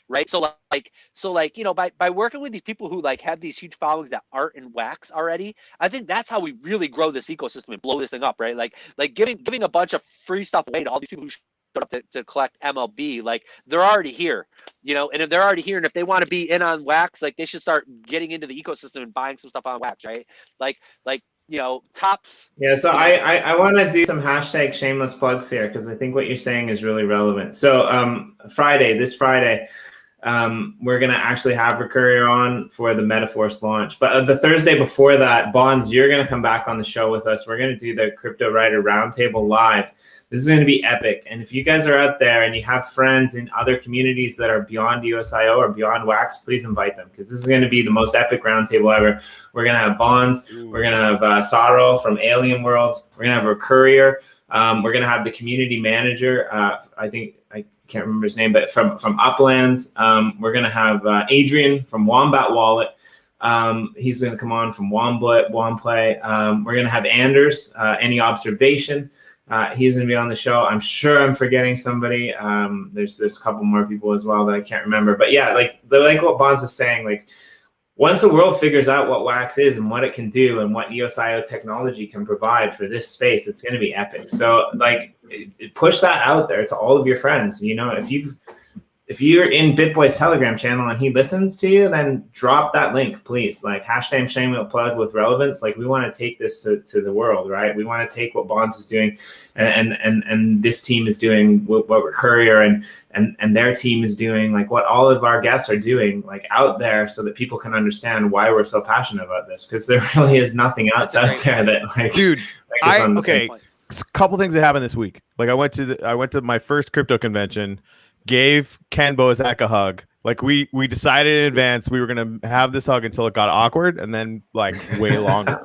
Speaker 5: right? So by working with these people who like have these huge followings that aren't in wax already, I think that's how we really grow this ecosystem and blow this thing up, right? Like giving a bunch of free stuff away to all these people who to collect MLB, like they're already here, and if they're already here, and if they want to be in on Wax, like they should start getting into the ecosystem and buying some stuff on Wax, right? Like Tops.
Speaker 1: Yeah, so I want to do some hashtag shameless plugs here because I think what you're saying is really relevant. So this Friday, we're going to actually have Recurrier on for the Metaforce launch. But the Thursday before that, Bonz, you're going to come back on the show with us. We're going to do the Crypto Writer Roundtable live. This is going to be epic. And if you guys are out there and you have friends in other communities that are beyond EOSIO or beyond Wax, please invite them because this is going to be the most epic roundtable ever. We're going to have Bonz. We're going to have Saro from Alien Worlds. We're going to have Recurrier. We're going to have the community manager. I can't remember his name, but from Uplands. We're going to have Adrian from Wombat Wallet. He's going to come on from Womplay. We're going to have Anders. Any observation? He's going to be on the show. I'm sure I'm forgetting somebody. There's a couple more people as well that I can't remember. But yeah, like what Bonz is saying, like once the world figures out what Wax is and what it can do and what EOSIO technology can provide for this space, it's going to be epic. So like push that out there to all of your friends. If you're in BitBoy's Telegram channel and he listens to you, then drop that link, please. Like hashtag shameless plug with relevance. Like we want to take this to the world, right? We want to take what Bonz is doing and this team is doing, what Recurrier and their team is doing, like what all of our guests are doing, like out there so that people can understand why we're so passionate about this. Because there really is nothing else out there that like,
Speaker 2: dude, a couple things that happened this week. Like I went to my first crypto convention, gave Ken Bozak a hug. Like we decided in advance we were gonna have this hug until it got awkward, and then like way longer.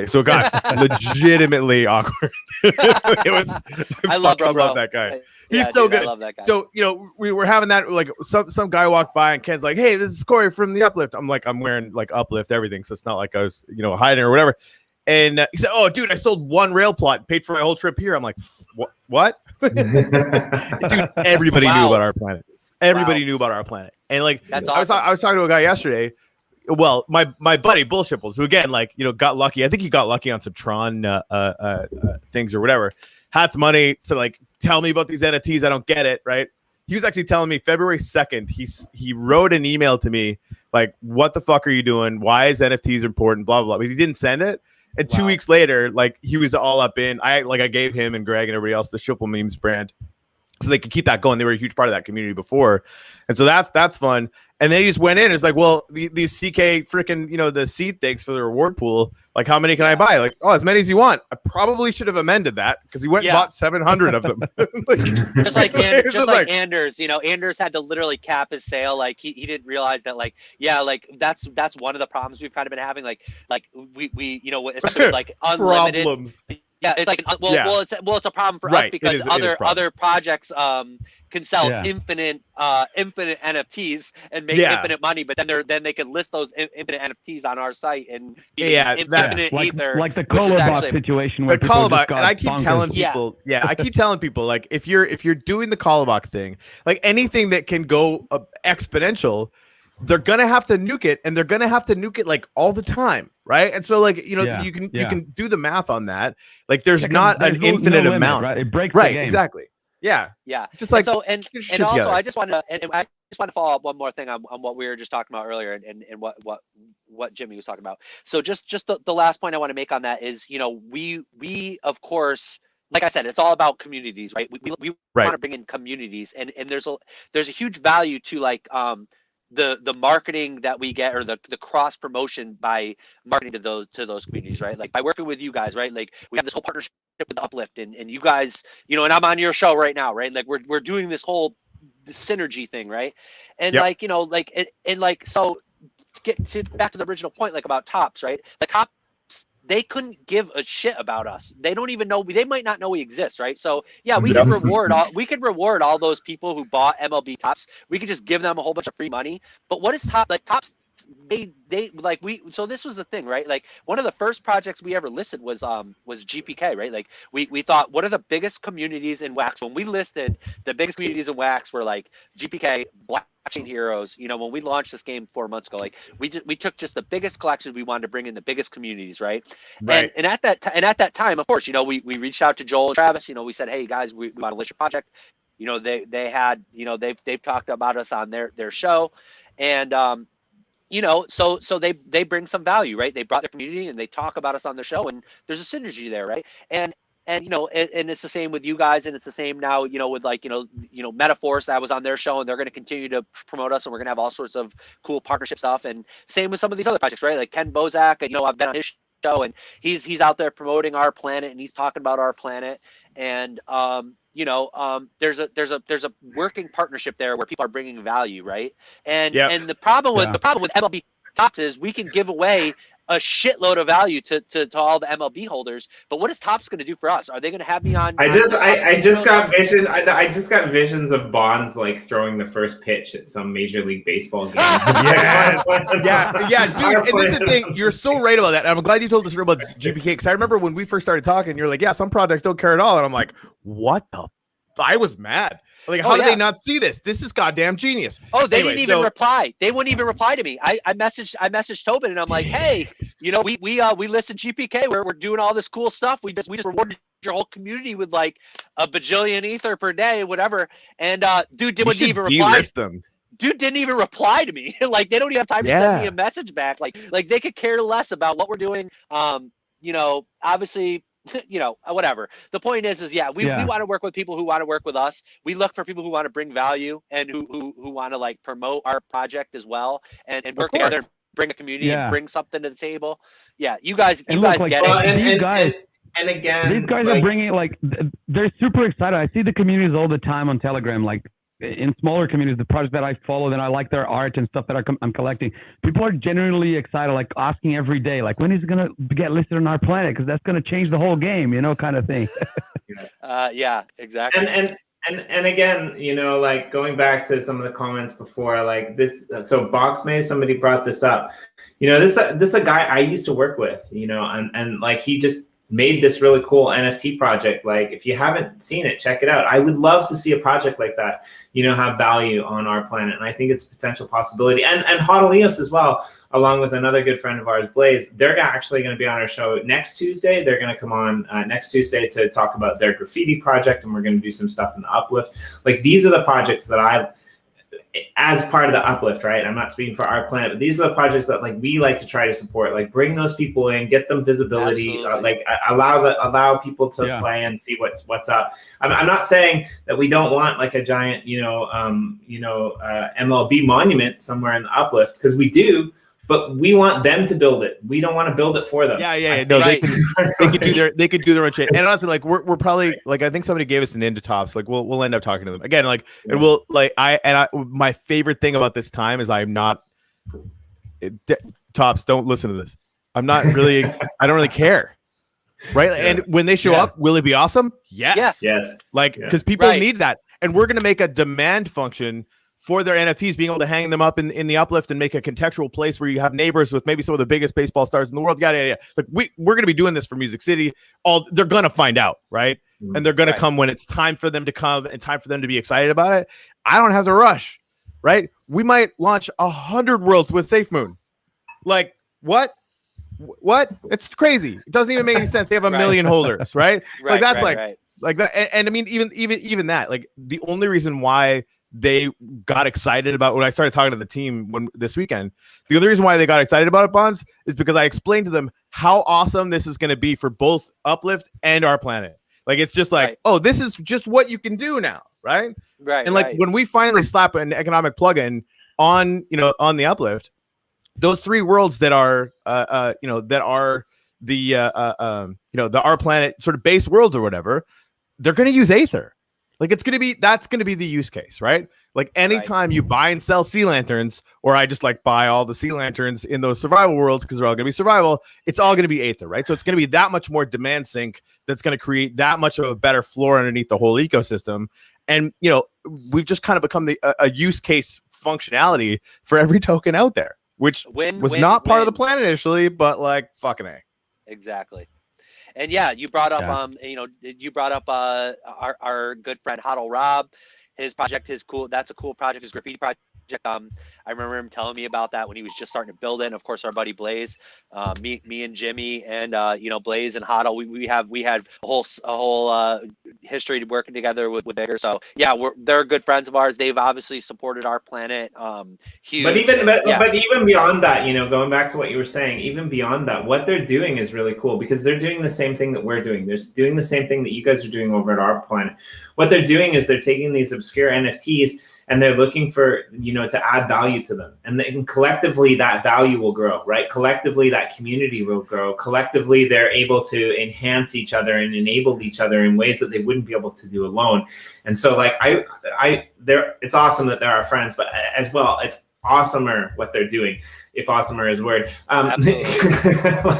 Speaker 2: So it got legitimately awkward. It was.
Speaker 5: I love
Speaker 2: that guy. He's so good.
Speaker 5: I love that guy.
Speaker 2: So we were having that. Like some guy walked by and Ken's like, "Hey, this is Corey from the Uplift." I'm like, I'm wearing like Uplift everything, so it's not like I was hiding or whatever. And he said, "Oh, dude, I sold one rail plot and paid for my whole trip here." I'm like, "What?" Dude, everybody knew about our planet. Everybody knew about our planet. And like,
Speaker 5: that's awesome.
Speaker 2: I was talking to a guy yesterday. Well, my buddy Bullshipples, who again, like, got lucky. I think he got lucky on some Tron things or whatever. Had some money to like tell me about these NFTs. I don't get it, right? He was actually telling me February 2nd, he wrote an email to me like, "What the fuck are you doing? Why is NFTs important? Blah blah blah." But he didn't send it. And 2 weeks later, like he was all up in. I gave him and Greg and everybody else the Shipple Memes brand, so they could keep that going. They were a huge part of that community before, and so that's fun. And then he just went in. It's like, well, these CK freaking the seed things for the reward pool. Like, how many can I buy? Like, oh, as many as you want. I probably should have amended that because he went and bought 700 of them.
Speaker 5: just like Anders, Anders had to literally cap his sale. Like he didn't realize that. Like, yeah, like that's one of the problems we've kind of been having. Like we especially like unlimited
Speaker 2: problems.
Speaker 5: Yeah, it's like it's a problem for us because other projects can sell infinite NFTs and make infinite money, but then they can list those infinite NFTs on our site and infinite ether,
Speaker 3: like the Colobot situation where people just got
Speaker 2: and I keep telling people, I keep telling people, like if you're doing the Colobot thing, like anything that can go exponential, they're gonna have to nuke it, and they're gonna have to nuke it like all the time, right? And so like you can do the math on that. Like there's not an infinite amount,
Speaker 3: right? It breaks
Speaker 2: the
Speaker 3: game.
Speaker 2: Exactly. Yeah.
Speaker 5: Just like and also I just want to follow up one more thing on what we were just talking about earlier and what Jimmy was talking about. So just the last point I want to make on that is we of course, like I said, it's all about communities, right? We want to bring in communities, and there's a huge value to like the marketing that we get, or the cross promotion by marketing to those communities, right? Like by working with you guys, right? Like we have this whole partnership with Uplift, and you guys, and I'm on your show right now, right? Like we're doing this whole synergy thing, right? And so back to the original point, like about Tops, right? Like Tops, they couldn't give a shit about us. They don't even know. They might not know we exist, right? So yeah, we could reward all those people who bought MLB Tops. We could just give them a whole bunch of free money. But what is Tops? they like so this was the thing, right? Like one of the first projects we ever listed was GPK, right? Like we thought, what are the biggest communities in Wax? When we listed, the biggest communities in Wax were like GPK, Blockchain Heroes. You know, when we launched this game 4 months ago, like we took just the biggest collections we wanted to bring in, the biggest communities, right? And at that time, of course, you know, we reached out to Joel and Travis. You know, we said, hey guys, we want to list your project. You know, they had, you know, they've talked about us on their show, and you know, so they bring some value, right? They brought their community and they talk about us on their show, and there's a synergy there, right? And you know, and it's the same with you guys, and it's the same now, you know, with like, you know, Metaforce that was on their show, and they're going to continue to promote us, and we're going to have all sorts of cool partnership stuff. And same with some of these other projects, right? Like Ken Bozak, you know, I've been on his show, and he's out there promoting our planet, and he's talking about our planet, and you know, there's a working partnership there where people are bringing value, right? And the problem with MLB Tops is we can give away a shitload of value to all the MLB holders, but what is Tops going to do for us? Are they going to have me on?
Speaker 1: I just got visions of Bonz like throwing the first pitch at some Major League Baseball game.
Speaker 2: Yeah, dude. And this is the thing. You're so right about that. And I'm glad you told us about GPK, because I remember when we first started talking, you're like, yeah, some projects don't care at all, and I'm like, what the? I was mad. Like, how did they not see this? This is goddamn genius.
Speaker 5: Oh, they didn't even reply. They wouldn't even reply to me. I messaged Tobin, and I'm like, hey, you know, we listed GPK. We're doing all this cool stuff. We just rewarded your whole community with like a bajillion ether per day, whatever. And dude didn't even reply. Dude didn't even reply to me. Like they don't even have time to send me a message back. Like they could care less about what we're doing. You know, obviously. You know, whatever. The point is we want to work with people who want to work with us. We look for people who want to bring value and who want to like promote our project as well and work together, bring a community and bring something to the table. Yeah, you guys get it.
Speaker 1: And again,
Speaker 3: these guys are bringing like they're super excited. I see the communities all the time on Telegram, like in smaller communities, the projects that I follow, and I like their art and stuff that I'm collecting. People are genuinely excited, like asking every day, like, when is it going to get listed on our planet? Because that's going to change the whole game, you know, kind of thing.
Speaker 5: Yeah, exactly.
Speaker 1: And again, you know, like going back to some of the comments before, like this, so Boxmay, somebody brought this up, you know, this a guy I used to work with, you know, and like he just made this really cool NFT project. Like if you haven't seen it, check it out. I would love to see a project like that, you know, have value on our planet. And I think it's a potential possibility. And Hodl as well, along with another good friend of ours, Blaze, they're actually going to be on our show next Tuesday. They're going to come on next Tuesday to talk about their graffiti project. And we're going to do some stuff in the Uplift. Like these are the projects that as part of the Uplift, right? I'm not speaking for our planet, but these are the projects that like we like to try to support. Like bring those people in, get them visibility, like allow people to play and see what's up. I'm not saying that we don't want like a giant, MLB monument somewhere in the Uplift, because we do. But we want them to build it. We don't want to build it for them.
Speaker 2: No, they could do their own shit. And honestly, like we're probably like, I think somebody gave us an into Tops. Like we'll end up talking to them again. Like and we'll like my favorite thing about this time is I'm not Tops. Don't listen to this. I'm not really. I don't really care. Right. Yeah. And when they show up, will it be awesome? Yes. Like because people need that, and we're gonna make a demand function for their NFTs, being able to hang them up in the Uplift and make a contextual place where you have neighbors with maybe some of the biggest baseball stars in the world. Like we're going to be doing this for Music City. They're going to find out, right? Mm-hmm. And they're going to come when it's time for them to come and time for them to be excited about it. I don't have to rush, right? We might launch 100 worlds with SafeMoon. Like what? It's crazy. It doesn't even make any sense. They have a million holders, right? Like that's like that. And I mean, even that, like the only reason why they got excited about when I started talking to the team this weekend. The only reason why they got excited about it, Bonz, is because I explained to them how awesome this is going to be for both Uplift and our planet. Like it's just like, oh, this is just what you can do now, right? Right. And like when we finally slap an economic plugin on the Uplift, those 3 worlds that are the our planet sort of base worlds or whatever, they're going to use Aether. Like that's going to be the use case, right? Like anytime you buy and sell sea lanterns, or I just like buy all the sea lanterns in those survival worlds because they're all going to be survival, it's all going to be Aether, right? So it's going to be that much more demand sync that's going to create that much of a better floor underneath the whole ecosystem. And, you know, we've just kind of become a use case functionality for every token out there. which was not part of the plan initially, but like fucking A.
Speaker 5: Exactly. And yeah, you brought up our good friend Huddle Rob, his project, that's a cool project, his graffiti project. I remember him telling me about that when he was just starting to build it. And of course, our buddy Blaze, me and Jimmy, and Blaze and Huddle, we had a whole history working together with Bigger. So yeah, they're good friends of ours. They've obviously supported our planet. Huge.
Speaker 1: But even beyond that, going back to what you were saying, even beyond that, what they're doing is really cool because they're doing the same thing that we're doing. They're doing the same thing that you guys are doing over at our planet. What they're doing is they're taking these obscure NFTs and they're looking for, to add value to them. And then collectively that value will grow, right? Collectively that community will grow. Collectively they're able to enhance each other and enable each other in ways that they wouldn't be able to do alone. And so like it's awesome that they're our friends, but as well, it's awesomer what they're doing, if awesomer is a word.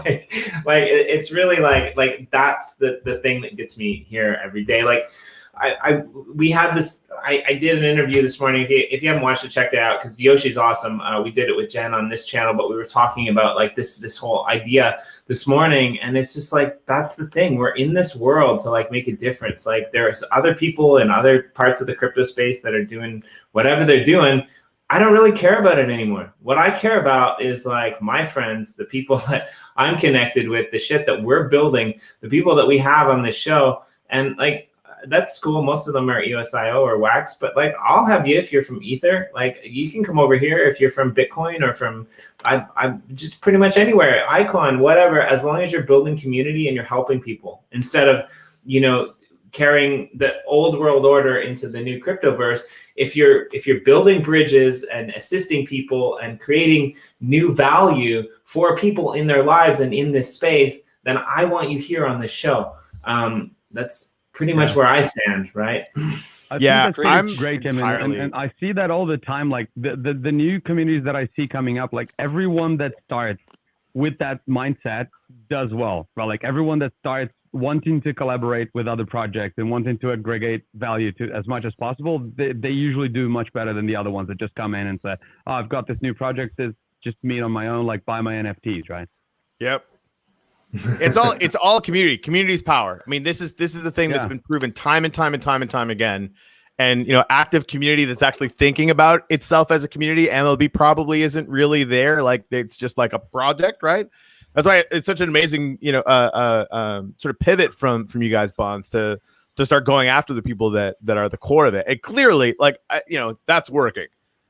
Speaker 1: It's really like that's the thing that gets me here every day. Like we had this. I did an interview this morning. If you haven't watched it, check it out because Yoshi's awesome. We did it with Jen on this channel, but we were talking about like this whole idea this morning, and it's just like that's the thing. We're in this world to like make a difference. Like there's other people in other parts of the crypto space that are doing whatever they're doing. I don't really care about it anymore. What I care about is like my friends, the people that I'm connected with, the shit that we're building, the people that we have on this show, and like. That's cool. Most of them are EOSIO or Wax, but like I'll have you if you're from Ether. Like you can come over here if you're from Bitcoin or from I'm just pretty much anywhere, Icon, whatever, as long as you're building community and you're helping people instead of, carrying the old world order into the new cryptoverse. If you're building bridges and assisting people and creating new value for people in their lives and in this space, then I want you here on this show. That's pretty much where I stand, right?
Speaker 3: I'm great, Tim, and I see that all the time. Like the new communities that I see coming up, like everyone that starts with that mindset does well. Right? Like everyone that starts wanting to collaborate with other projects and wanting to aggregate value to as much as possible, they usually do much better than the other ones that just come in and say, "Oh, I've got this new project. It's just me on my own. Like buy my NFTs." Right?
Speaker 2: Yep. It's all community. Community's power. I mean, this is the thing that's been proven time and time again. And active community that's actually thinking about itself as a community. MLB probably isn't really there. Like it's just like a project, right? That's why it's such an amazing, sort of pivot from you guys, Bonz, to start going after the people that are the core of it. And clearly, like that's working.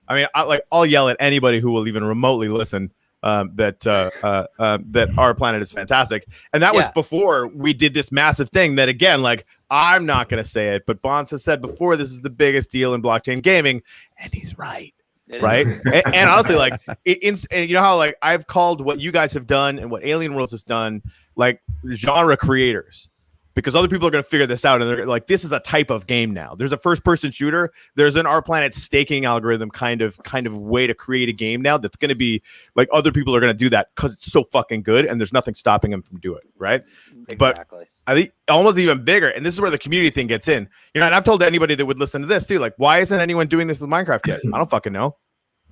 Speaker 2: I mean, I'll yell at anybody who will even remotely listen. That our planet is fantastic. And that was before we did this massive thing that, again, like, I'm not going to say it, but Bonz has said before, this is the biggest deal in blockchain gaming. And he's right. Right. and honestly, like, and you know how, like, I've called what you guys have done and what Alien Worlds has done, like, genre creators. Because other people are going to figure this out, and they're like, "This is a type of game now." There's a first-person shooter. There's an Our Planet staking algorithm kind of way to create a game now that's going to be like other people are going to do that because it's so fucking good, and there's nothing stopping them from doing it, right? Exactly. But I think almost even bigger, and this is where the community thing gets in. And I've told anybody that would listen to this too, like, why isn't anyone doing this with Minecraft yet? I don't fucking know,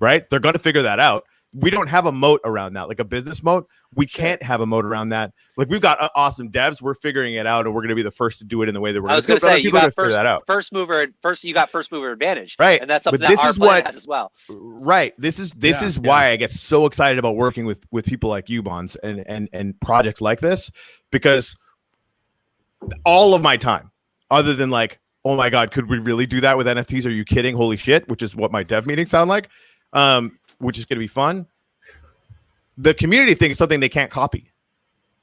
Speaker 2: right? They're going to figure that out. We don't have a moat around that, like a business moat. We can't have a moat around that. Like we've got awesome devs. We're figuring it out, and we're going to be the first to do it in the way that we're going to do it.
Speaker 5: I was going to say, you got first mover advantage,
Speaker 2: right?
Speaker 5: And that's something that our planet has as well.
Speaker 2: Right. This is why I get so excited about working with people like you, Bonz, and projects like this, because all of my time, other than like, oh my God, could we really do that with NFTs? Are you kidding? Holy shit! Which is what my dev meetings sound like. Which is going to be fun. The community thing is something they can't copy,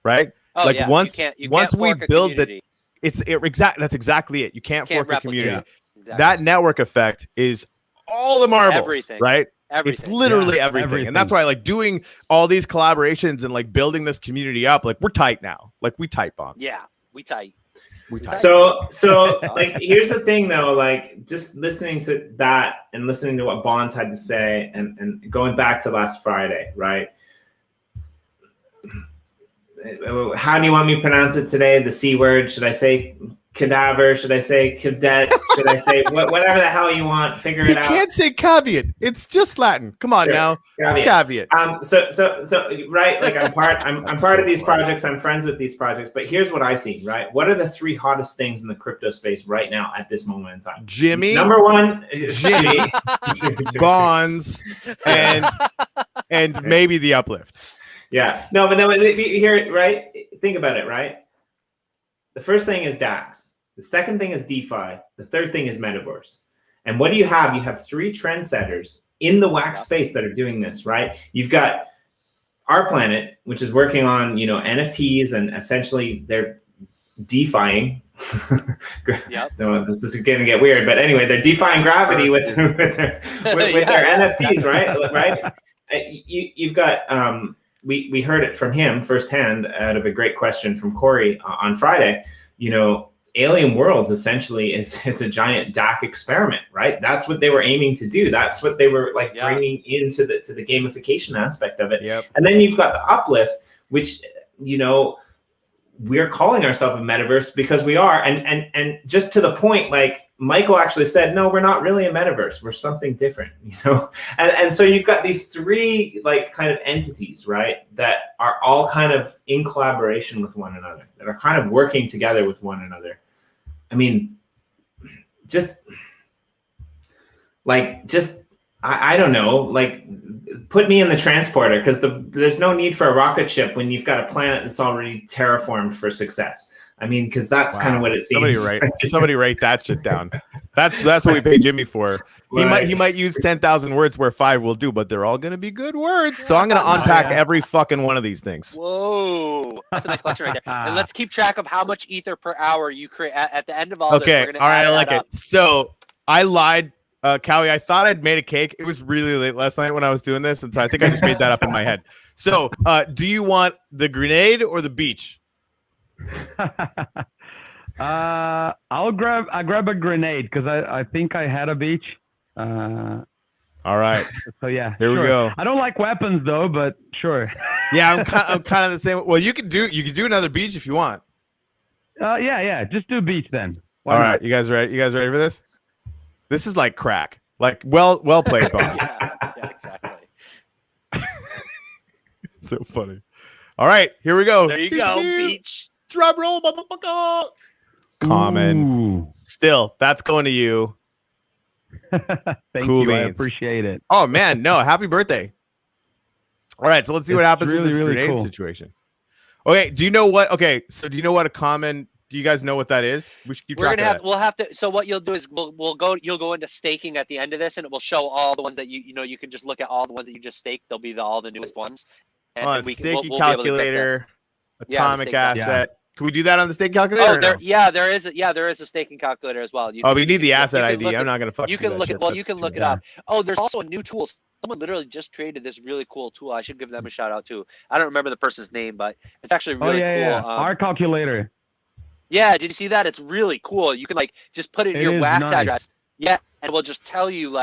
Speaker 2: right?
Speaker 5: Oh,
Speaker 2: like
Speaker 5: yeah.
Speaker 2: once we build that, that's exactly it. You can't fork a community. Exactly. That network effect is all the marbles, right? Everything. It's literally everything. And that's why like doing all these collaborations and like building this community up, like we're tight now. Like we tight, Bonz.
Speaker 5: Yeah, we tight.
Speaker 1: So like here's the thing though, like just listening to that and listening to what Bonz had to say and going back to last Friday, right? How do you want me to pronounce it today? The C word? Should I say cadaver? Should I say cadet? Should I say whatever the hell you want? Figure it out.
Speaker 2: You can't say caveat. It's just Latin. Come on now. Caveat.
Speaker 1: So right, like I'm part of these projects. I'm friends with these projects. But here's what I see. Right, what are the 3 hottest things in the crypto space right now at this moment in time?
Speaker 2: Jimmy,
Speaker 1: number 1,
Speaker 2: Jimmy, Bonz, and maybe the uplift.
Speaker 1: Yeah, no, but then here, right? Think about it, right? The first thing is DAX. The second thing is DeFi. The third thing is Metaverse. And what do you have? You have 3 trendsetters in the wax space that are doing this, right? You've got Our Planet, which is working on, NFTs, and essentially they're DeFiing. No, this is going to get weird, but anyway, they're DeFiing gravity with their NFTs, right? Right? You've got we heard it from him firsthand out of a great question from Corey on Friday. Alien Worlds essentially is a giant DAC experiment, right? That's what they were aiming to do. That's what they were bringing into the gamification aspect of it.
Speaker 2: Yep.
Speaker 1: And then you've got the uplift, which we're calling ourselves a metaverse because we are. And just to the point, like Michael actually said, no, we're not really a metaverse. We're something different, And so you've got these 3 kind of entities, right, that are all kind of in collaboration with one another, that are kind of working together with one another. I mean, I don't know, put me in the transporter, because there's no need for a rocket ship when you've got a planet that's already terraformed for success. I mean, because that's kind of what it seems.
Speaker 2: Somebody write that shit down. That's what we pay Jimmy for. He might use 10,000 words where 5 will do, but they're all going to be good words. So I'm going to unpack every fucking one of these things.
Speaker 5: Whoa, that's a nice question right there. And let's keep track of how much ether per hour you create at the end of all.
Speaker 2: Okay,
Speaker 5: this.
Speaker 2: all right, I like it. So I lied, Cowie. I thought I'd made a cake. It was really late last night when I was doing this, and so I think I just made that up in my head. So, do you want the grenade or the beach?
Speaker 3: I'll grab a grenade because I think I had a beach.
Speaker 2: All right.
Speaker 3: So yeah,
Speaker 2: here we go.
Speaker 3: I don't like weapons though, but sure.
Speaker 2: Yeah, I'm kind of the same. Well, you could do another beach if you want.
Speaker 3: Yeah. Just do beach then.
Speaker 2: Why not? You guys ready? You guys ready for this? This is like crack. Like well played, Bonz.
Speaker 5: Yeah, exactly.
Speaker 2: So funny. All right, here we go.
Speaker 5: There you go, beach.
Speaker 2: Drum roll, motherfucker. Common.
Speaker 3: Ooh.
Speaker 2: Still, that's going to you.
Speaker 3: Thank
Speaker 2: Cool
Speaker 3: you.
Speaker 2: beans.
Speaker 3: I appreciate it.
Speaker 2: Oh man, no! Happy birthday. All right, so let's see what happens with this grenade
Speaker 3: cool.
Speaker 2: situation. Okay, do you know what? Okay, so do you know what a common? Do you guys know what that is? We should keep track of that.
Speaker 5: We'll have to. So what you'll do is we'll go. You'll go into staking at the end of this, and it will show all the ones that you can just look at all the ones that you just staked. They'll be all the newest ones. And
Speaker 2: staking calculator, atomic asset.
Speaker 5: Yeah.
Speaker 2: Can we do that on the staking calculator?
Speaker 5: There is a staking calculator as well.
Speaker 2: We need the asset ID. I'm not gonna fuck.
Speaker 5: You can look at. Well, you can look it up. Oh, there's also a new tool. Someone literally just created this really cool tool. I should give them a shout out too. I don't remember the person's name, but it's actually really cool.
Speaker 3: Yeah. Our calculator.
Speaker 5: Yeah, did you see that? It's really cool. You can just put in your wax address. Yeah, and it will just tell you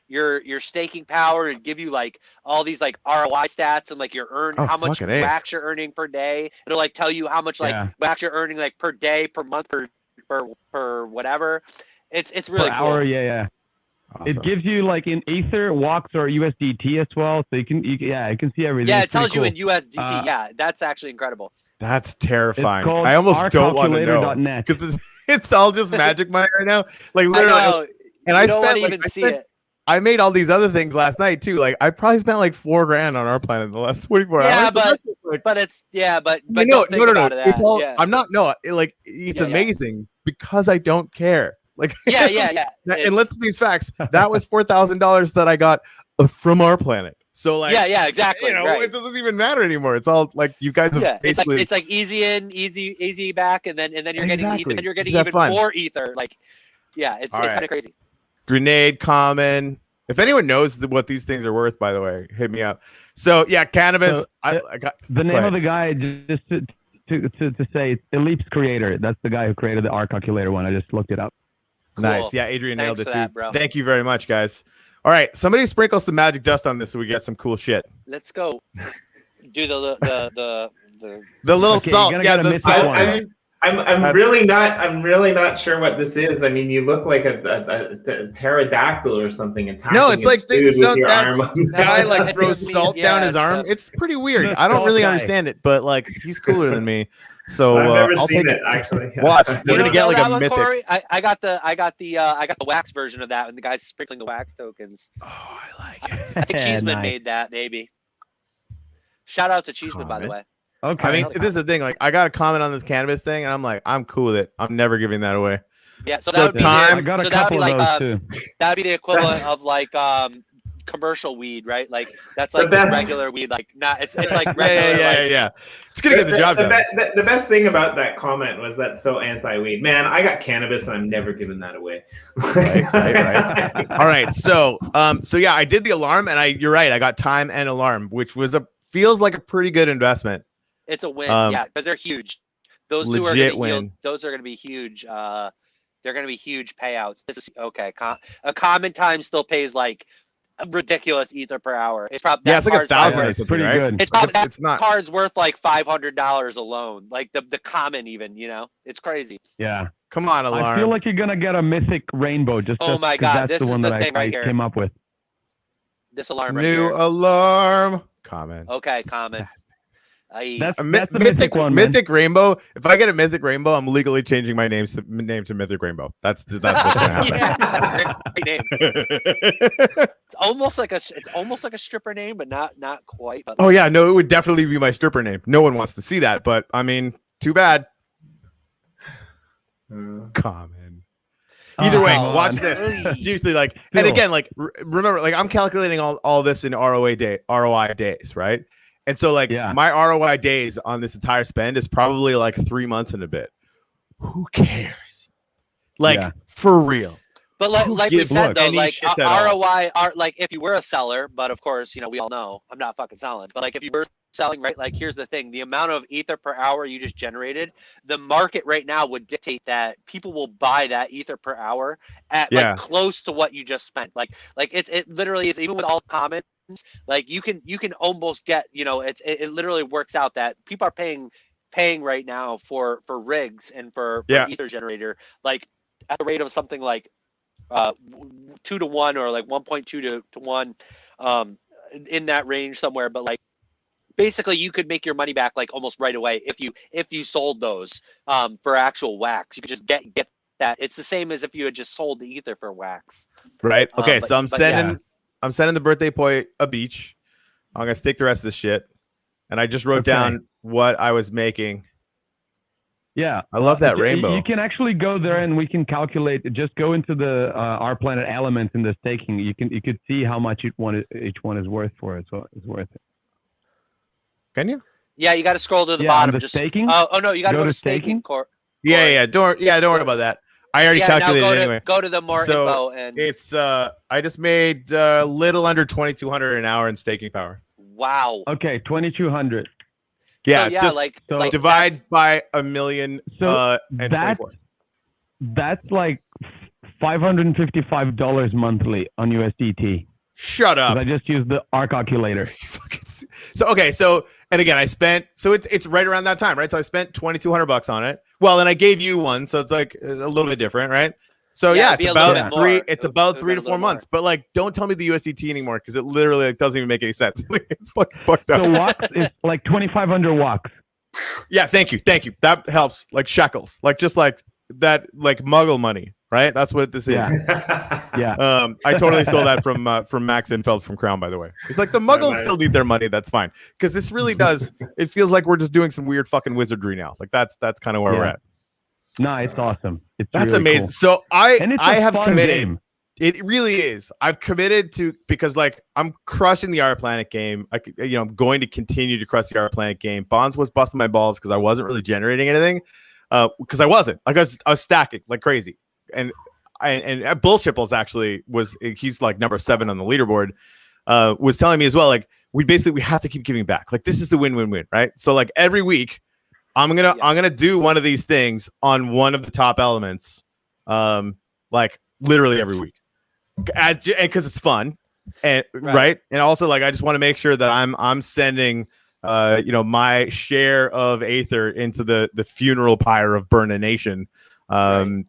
Speaker 5: your staking power and give you all these ROI stats and your how much wax you're earning per day. It'll tell you how much wax you're earning per day, per month, per whatever. It's really
Speaker 3: per
Speaker 5: cool.
Speaker 3: hour, yeah. Awesome. It gives you in Ether, WOX, or USDT as well, so you can see everything.
Speaker 5: Yeah, it tells you in USDT. Yeah, that's actually incredible.
Speaker 2: That's terrifying. I almost don't want to know because it's all just magic money right now. Literally, and I spent I made all these other things last night too. I probably spent $4,000 on Our Planet in the last 24 hours.
Speaker 5: Yeah, but no.
Speaker 2: It's all, I'm not. No, it's amazing because I don't care.
Speaker 5: Yeah.
Speaker 2: And let's these facts. That was $4,000 that I got from Our Planet. So
Speaker 5: yeah, exactly.
Speaker 2: It doesn't even matter anymore. It's all you guys have basically.
Speaker 5: It's easy in, easy back, and then you're getting even
Speaker 2: fun.
Speaker 5: more ether. It's kind of crazy.
Speaker 2: Grenade, common. If anyone knows what these things are worth, by the way, hit me up. So yeah, cannabis.
Speaker 3: So, the name of the guy, just to say, it's Ellipse Creator. That's the guy who created the R calculator one. I just looked it up.
Speaker 2: Cool. Nice. Yeah, Adrian nailed it too. Thank you very much, guys. All right, somebody sprinkle some magic dust on this so we get some cool shit.
Speaker 5: Let's go. Do the
Speaker 2: little salt. Yeah, the salt.
Speaker 1: I'm really not sure what this is. I mean, you look like a pterodactyl or something attacking.
Speaker 2: No, it's like
Speaker 1: this with your arm.
Speaker 2: guy like throws salt down his arm. It's pretty weird. I don't really understand it, but like he's cooler than me. So
Speaker 1: I've never
Speaker 2: I'll
Speaker 1: seen
Speaker 2: take
Speaker 1: it actually.
Speaker 2: Watch, we're gonna get like a
Speaker 5: one,
Speaker 2: mythic.
Speaker 5: Corey? I got the wax version of that, and the guy's sprinkling the wax tokens.
Speaker 2: Oh, I like it.
Speaker 5: I think Cheeseman made that, maybe. Shout out to Cheeseman, by the way.
Speaker 3: Okay.
Speaker 2: I mean, this is the thing. Like, I got a comment on this cannabis thing, and I'm like, I'm cool with it. I'm never giving that away.
Speaker 5: Yeah, so
Speaker 2: So
Speaker 5: that would be
Speaker 2: time-
Speaker 3: I got a
Speaker 5: so that would
Speaker 3: couple
Speaker 5: be
Speaker 3: of
Speaker 5: like
Speaker 3: those too.
Speaker 5: that would be the equivalent of like commercial weed, right? Like that's
Speaker 1: The
Speaker 5: like
Speaker 1: best-
Speaker 5: regular weed, like not it's like regular.
Speaker 2: Yeah. It's gonna get the job done.
Speaker 1: The best thing about that comment was that's so anti-weed. Man, I got cannabis and I'm never giving that away.
Speaker 2: Right. All right. So yeah, I did the alarm, and you're right. I got time and alarm, which feels like a pretty good investment.
Speaker 5: It's a win,
Speaker 2: Um,
Speaker 5: yeah, because they're huge. Those two are
Speaker 2: legit
Speaker 5: gonna yield,
Speaker 2: win.
Speaker 5: those are going to be huge. They're going to be huge payouts. This is okay. A common time still pays like a ridiculous ether per hour. It's probably
Speaker 2: Yeah, it's like 1,000 or something,
Speaker 3: Pretty
Speaker 2: right?
Speaker 3: good.
Speaker 5: It's probably
Speaker 2: It's not.
Speaker 5: card's worth like $500 alone. Like the common even, it's crazy.
Speaker 3: Yeah.
Speaker 2: Come on, alarm.
Speaker 3: I feel like you're gonna get a mythic rainbow.
Speaker 5: Oh my
Speaker 3: 'cause
Speaker 5: God,
Speaker 3: that's
Speaker 5: this
Speaker 3: the
Speaker 5: is
Speaker 3: one
Speaker 5: the
Speaker 3: that
Speaker 5: thing
Speaker 3: I
Speaker 5: right here.
Speaker 3: came up with.
Speaker 5: This alarm right
Speaker 2: New
Speaker 5: here.
Speaker 2: alarm. Comment.
Speaker 5: Okay, common.
Speaker 3: That's
Speaker 2: A
Speaker 3: the mythic one, man.
Speaker 2: mythic rainbow. If I get a mythic rainbow, I'm legally changing my name to Mythic Rainbow. That's what's gonna happen.
Speaker 5: Yeah, that's a great name. It's almost like a stripper name, but not quite. But
Speaker 2: Oh yeah, no, it would definitely be my stripper name. No one wants to see that, but I mean, too bad. Common. Either way,
Speaker 3: come on.
Speaker 2: watch this. Seriously, like, and
Speaker 3: Still.
Speaker 2: again, like, remember, like, I'm calculating all this in ROI days, right? And so, like,
Speaker 3: Yeah.
Speaker 2: my ROI days on this entire spend is probably like 3 months and a bit. Who cares? Like,
Speaker 3: Yeah.
Speaker 2: for real.
Speaker 5: But like we
Speaker 2: gives
Speaker 5: said though,
Speaker 2: any
Speaker 5: like
Speaker 2: shit at all?
Speaker 5: ROI are like if you were a seller, but of course, we all know I'm not fucking selling. But like if you were selling, right? Like here's the thing: the amount of ether per hour you just generated, the market right now would dictate that people will buy that ether per hour at
Speaker 2: Yeah.
Speaker 5: like close to what you just spent. Like it literally is, even with all comments, like you can almost get, it literally works out that people are paying right now for rigs and for ether generator, like at the rate of something like 2 to 1 or like 1.2 to 1, in that range somewhere. But like basically you could make your money back like almost right away if you sold those for actual wax. You could just get that. It's the same as if you had just sold the ether for wax.
Speaker 2: Right. Okay.
Speaker 5: But-
Speaker 2: So I'm
Speaker 5: but
Speaker 2: sending the birthday boy a beach. I'm gonna stick the rest of this shit, and I just wrote down what I was making.
Speaker 3: Yeah.
Speaker 2: I love that
Speaker 3: You-
Speaker 2: rainbow.
Speaker 3: You can actually go there and we can calculate. Just go into the our planet elements in the staking. You could see how much each one is worth for it. So it's worth it.
Speaker 2: Can you?
Speaker 5: Yeah, you got to scroll to the
Speaker 3: Yeah,
Speaker 5: bottom.
Speaker 3: under
Speaker 5: Just
Speaker 3: staking?
Speaker 5: Oh no, you got to
Speaker 3: Go
Speaker 5: go
Speaker 3: to
Speaker 5: to staking.
Speaker 2: Yeah. Don't worry about that. I already
Speaker 5: Yeah,
Speaker 2: calculated
Speaker 5: now
Speaker 2: it anyway.
Speaker 5: go to the more
Speaker 2: So,
Speaker 5: info and
Speaker 2: It's I just made little under 2,200 an hour in staking power.
Speaker 5: wow.
Speaker 3: Okay, 2,200.
Speaker 2: Yeah,
Speaker 5: So, yeah,
Speaker 2: just
Speaker 5: like
Speaker 2: divide
Speaker 5: that's-
Speaker 2: by 1,000,000
Speaker 3: So
Speaker 2: and
Speaker 3: that's
Speaker 2: 24.
Speaker 3: that's like $555 monthly on USDT.
Speaker 2: Shut up.
Speaker 3: I just used the R calculator.
Speaker 2: And again, I spent it's right around that time, right? So I spent $2,200 on it. Well, and I gave you one, so it's like a little bit different, right? So
Speaker 5: Yeah,
Speaker 2: yeah,
Speaker 5: it'd be
Speaker 2: it's
Speaker 5: a little
Speaker 2: about
Speaker 5: bit more.
Speaker 2: it's
Speaker 5: It
Speaker 2: about
Speaker 5: would've
Speaker 2: 3
Speaker 5: been
Speaker 2: to
Speaker 5: a
Speaker 2: 4
Speaker 5: little
Speaker 2: months. But like, don't tell me the USDT anymore because it literally like doesn't even make any sense. It's fucking fucked up.
Speaker 3: So wax is like 2,500 wax.
Speaker 2: Yeah, thank you. That helps. Like shekels, like just like that, like Muggle money, right? That's what this is.
Speaker 3: Yeah.
Speaker 2: I totally stole that from Max Infeld from Crown, by the way. He's like, the Muggles
Speaker 1: nice.
Speaker 2: still need their money. That's fine, because this really does. It feels like we're just doing some weird fucking wizardry now. Like that's kind of where we're
Speaker 3: Yeah.
Speaker 2: at.
Speaker 3: No, it's awesome. It's
Speaker 2: That's
Speaker 3: really
Speaker 2: amazing.
Speaker 3: cool.
Speaker 2: So
Speaker 3: And it's
Speaker 2: I
Speaker 3: a
Speaker 2: have
Speaker 3: fun
Speaker 2: committed.
Speaker 3: game.
Speaker 2: It really is. I've committed to, because like I'm crushing the Our Planet game. I'm going to continue to crush the Our Planet game. Bonz was busting my balls because I wasn't really generating anything. Because I wasn't. Like I was stacking like crazy. And Bullshipples actually he's like number 7 on the leaderboard. Was telling me as well, like we have to keep giving back. Like this is the win-win-win, right? So like every week I'm gonna do one of these things on one of the top elements, like literally every week, because it's fun, and right, and also like I just want to make sure that I'm sending my share of Aether into the funeral pyre of Burn a Nation. And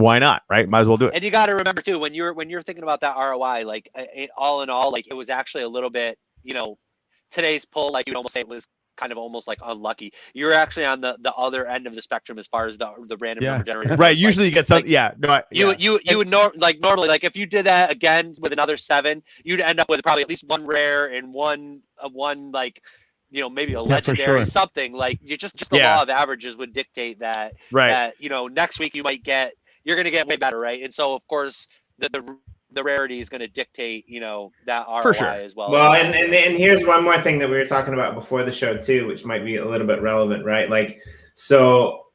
Speaker 2: why not, right? Might as well do it.
Speaker 5: And you got to remember too, when you're thinking about that ROI, like all in all, like it was actually a little bit, today's pull, like you'd almost say it was kind of almost like unlucky. You're actually on the other end of the spectrum as far as the random number generator.
Speaker 2: Right. Usually you get something. You
Speaker 5: would normally, like if you did that again with another 7, you'd end up with probably at least one rare and one like, maybe a legendary something. Like you just the law of averages would dictate that.
Speaker 2: Right.
Speaker 5: That next week you're going to get way better, right? And so of course the rarity is going to dictate, that ROI
Speaker 2: for sure
Speaker 5: as well.
Speaker 1: Well, and here's one more thing that we were talking about before the show too, which might be a little bit relevant, right? Like, so,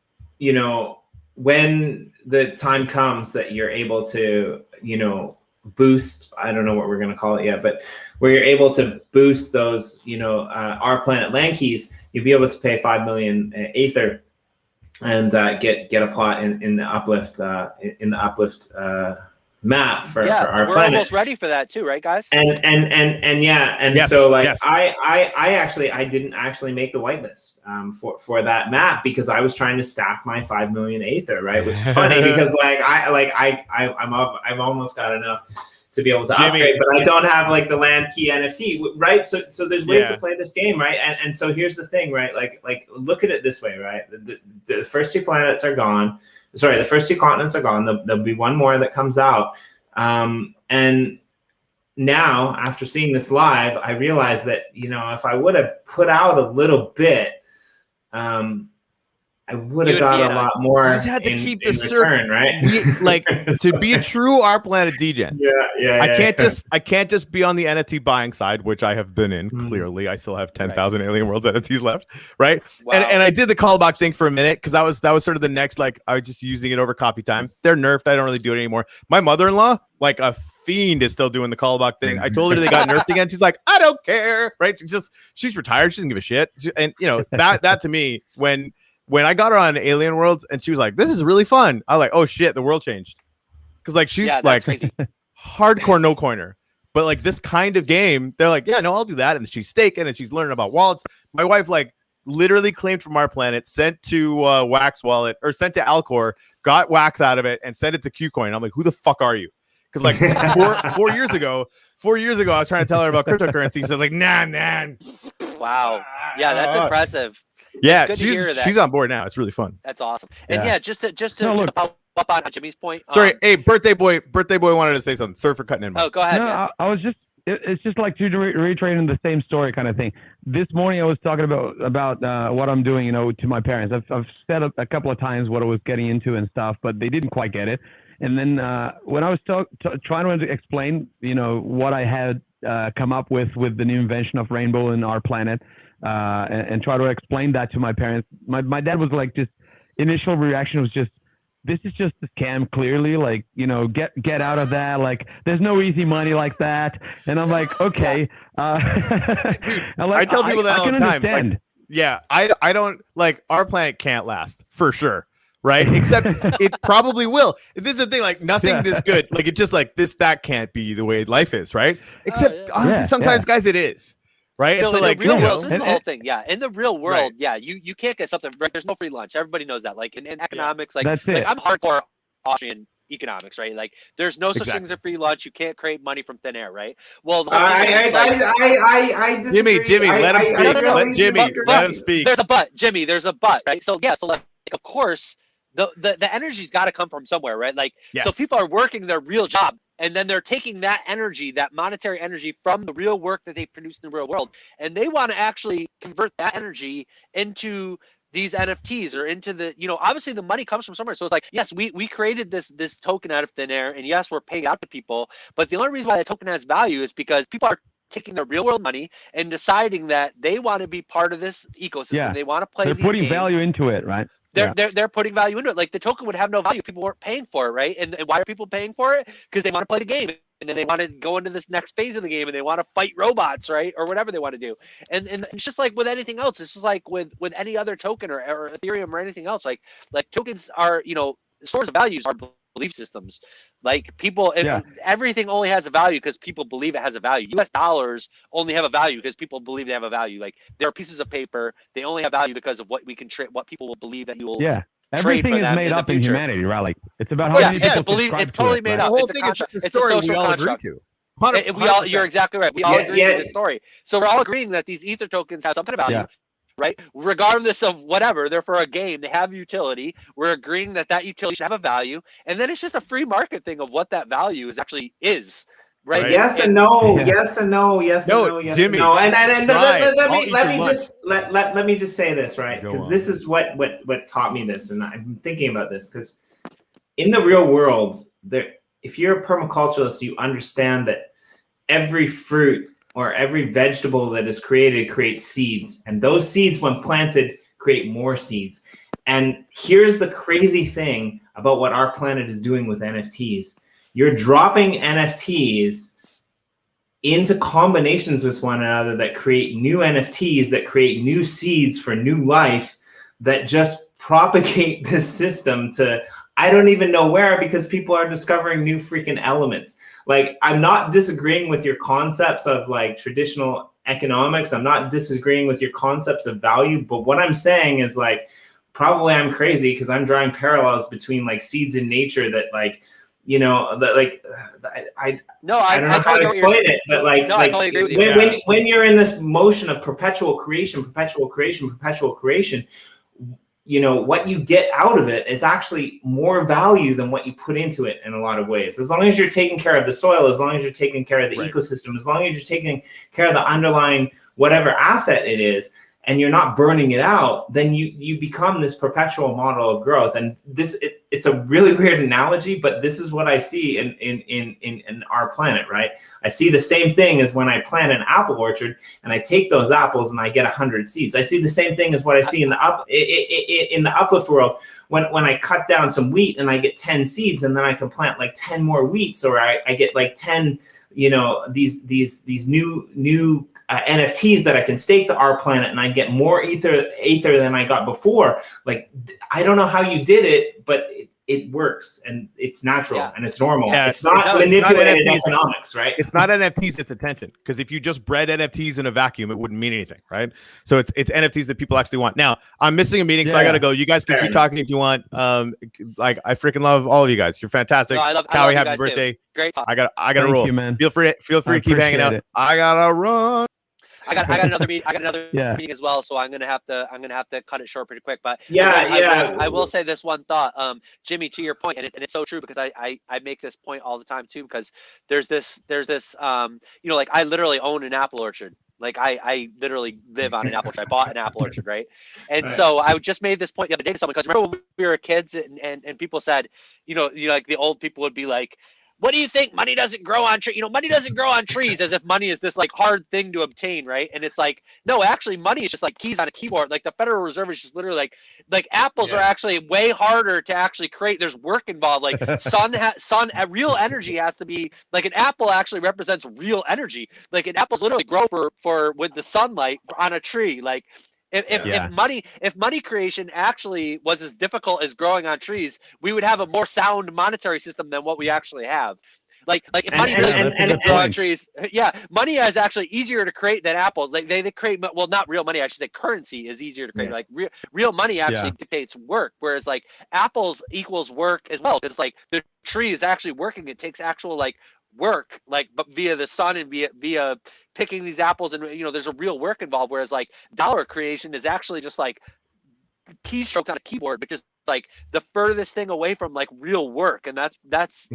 Speaker 1: when the time comes that you're able to, boost, I don't know what we're going to call it yet, but where you're able to boost those, our planet land keys, you'll be able to pay 5 million Aether and get a plot in the uplift map for our
Speaker 5: we're
Speaker 1: planet.
Speaker 5: Almost ready for that too, right, guys?
Speaker 1: And
Speaker 2: yes,
Speaker 1: so like
Speaker 2: yes.
Speaker 1: I didn't actually make the whitelist for that map because I was trying to stack my 5 million Aether, right? Which is funny because I've almost got enough to be able to upgrade, but I don't have like the land key NFT, right? So there's ways to play this game, right? And so here's the thing, right? Like look at it this way, right? The first 2 planets are gone. Sorry, the first 2 continents are gone. There'll be one more that comes out. And now, after seeing this live, I realized that, if I would have put out a little bit, I would have got a lot more.
Speaker 2: You just had to keep the
Speaker 1: return, right?
Speaker 2: To be a true Our Planet DGen. I can't just be on the NFT buying side, which I have been in. Clearly, I still have 10,000 Alien Worlds NFTs left, right? Wow. And I did the callback thing for a minute because that was sort of the next. Like I was just using it over copy time. They're nerfed. I don't really do it anymore. My mother-in-law, like a fiend, is still doing the callback thing. I told her they got nerfed again. She's like, I don't care, right? She's retired. She doesn't give a shit. And that to me when I got her on Alien Worlds and she was like, this is really fun. I was like, oh shit, the world changed. Because like she's like hardcore no coiner. But like this kind of game, they're like, yeah, no, I'll do that. And she's staking and she's learning about wallets. My wife like literally claimed from Our Planet, sent to Wax Wallet or sent to Alcor, got Wax out of it and sent it to Qcoin. I'm like, who the fuck are you? Because like 4 years ago, I was trying to tell her about cryptocurrency. She's like, nah.
Speaker 5: Wow. Yeah, that's impressive.
Speaker 2: Yeah, she's on board now. It's really fun.
Speaker 5: That's awesome. And just to pop up on Jimmy's point.
Speaker 2: Sorry, hey, birthday boy wanted to say something. Sorry for cutting in.
Speaker 5: Oh, go ahead.
Speaker 3: No, I was just. It's just like reiterating the same story kind of thing. This morning I was talking about what I'm doing, to my parents. I've said a couple of times what I was getting into and stuff, but they didn't quite get it. And then when I was trying to explain, what I had come up with the new invention of Rainbow and Our Planet. And try to explain that to my parents. My dad was like, just initial reaction was just, this is just a scam, clearly, like, get out of that. Like, there's no easy money like that. And I'm like, okay. I
Speaker 2: tell people that all the time.
Speaker 3: Understand.
Speaker 2: Like, I don't like Our Planet can't last for sure. Right. Except it probably will. This is the thing, like nothing this good. Like it just like that can't be the way life is. Right. Except honestly, sometimes guys, it is. Right.
Speaker 5: So
Speaker 2: so like
Speaker 5: the real world, this is the whole thing. Yeah. In the real world, you can't get something. Right? There's no free lunch. Everybody knows that. Like in economics, like I'm hardcore Austrian economics, right? Like there's no such thing as a free lunch. You can't create money from thin air, right? Well,
Speaker 1: I
Speaker 2: Jimmy, let him speak. Let Jimmy let him speak.
Speaker 5: There's a but, Jimmy. There's a but, right? So like of course the energy's got to come from somewhere, right? Like so people are working their real job. And then they're taking that energy, that monetary energy from the real work that they produce in the real world. And they want to actually convert that energy into these NFTs or into the, obviously the money comes from somewhere. So it's like, yes, we created this token out of thin air. And yes, we're paying out to people. But the only reason why that token has value is because people are taking their real world money and deciding that they want to be part of this ecosystem. Yeah. They want to play
Speaker 3: these
Speaker 5: games.
Speaker 3: Value into it, right?
Speaker 5: They're putting value into it. Like the token would have no value if people weren't paying for it, right? And why are people paying for it? Because they want to play the game, and then they want to go into this next phase of the game, and they want to fight robots, right, or whatever they want to do. And it's just like with anything else. It's just like with any other token or Ethereum or anything else. Like tokens are, stores of values are belief systems. Like people, everything only has a value because people believe it has a value. US dollars only have a value because people believe they have a value. Like there are pieces of paper, they only have value because of what we can trade, what people will believe that you will.
Speaker 3: Yeah. Everything is made up in humanity, right? Like it's about how many people
Speaker 5: believe it's totally made up.
Speaker 2: The whole thing is just a story we all agree to.
Speaker 5: 100%. You're exactly right. We all agree to this story. So we're all agreeing that these ether tokens have some kind of value. Right, regardless of whatever, they're for a game. They have utility. We're agreeing that that utility should have a value, and then it's just a free market thing of what that value is. Right?
Speaker 1: Yes and no. Yes and no. Yes and no. Yes
Speaker 2: Jimmy,
Speaker 1: and no. And let me just say this, right? Because this is what taught me this, and I'm thinking about this because in the real world, if you're a permaculturalist, you understand that every fruit or every vegetable that is created creates seeds. And those seeds, when planted, create more seeds. And here's the crazy thing about what our planet is doing with NFTs. You're dropping NFTs into combinations with one another that create new NFTs, that create new seeds for new life, that just propagate this system to I don't even know where, because people are discovering new freaking elements. Like, I'm not disagreeing with your concepts of like traditional economics. I'm not disagreeing with your concepts of value. But what I'm saying is like, probably I'm crazy because I'm drawing parallels between like seeds in nature that like, you know, that like, I don't know how to explain it, but like, when you're in this motion of perpetual creation, you know, what you get out of it is actually more value than what you put into it in a lot of ways. As long as you're taking care of the soil, as long as you're taking care of the ecosystem, as long as you're taking care of the underlying whatever asset it is, and you're not burning it out, then you become this perpetual model of growth. And it's a really weird analogy, but this is what I see in our planet, right? I see the same thing as when I plant an apple orchard and I take those apples and I get 100 seeds. I see the same thing as what I see in the uplift world when I cut down some wheat and I get 10 seeds, and then I can plant like 10 more wheats, or I get like 10, you know, these new NFTs that I can stake to our planet, and I get more ether than I got before. Like, I don't know how you did it, but it works, and it's natural and it's normal. It's not manipulated economics, right?
Speaker 2: It's not NFTs, it's attention. Because if you just bred NFTs in a vacuum, it wouldn't mean anything, right? So it's NFTs that people actually want. Now, I'm missing a meeting, so I gotta go. You guys can keep talking if you want. Like, I freaking love all of you guys. You're fantastic. Cowie, happy birthday.
Speaker 5: Too. Great talk.
Speaker 2: I gotta roll.
Speaker 3: You, man.
Speaker 2: Feel free to keep hanging out. I gotta run.
Speaker 5: I got another meeting. I got another meeting as well, so I'm gonna have to cut it short pretty quick. But I will say this one thought, Jimmy, to your point, and it's so true, because I make this point all the time too, because there's this you know, like, I literally own an apple orchard. Like, I literally live on an apple orchard. I bought an apple orchard, right? And so I just made this point the other day to someone, because remember when we were kids and people said, you know, like the old people would be like, what do you think? Money doesn't grow on trees. You know, money doesn't grow on trees, as if money is this like hard thing to obtain, right? And it's like, no, actually, money is just like keys on a keyboard. Like, the Federal Reserve is just literally like apples are actually way harder to actually create. There's work involved. Like, real energy has to be like, an apple actually represents real energy. Like, an apple's literally grow for with the sunlight on a tree. Like, if money creation actually was as difficult as growing on trees, we would have a more sound monetary system than what we actually have. Like if money really grow on trees, money is actually easier to create than apples. Like they create, well, not real money, I should say currency is easier to create. Like real money actually dictates work, whereas like apples equals work as well, because like the tree is actually working. It takes actual like work, like, but via the sun and via picking these apples, and you know, there's a real work involved, whereas like dollar creation is actually just like keystrokes on a keyboard, but just like the furthest thing away from like real work. And that's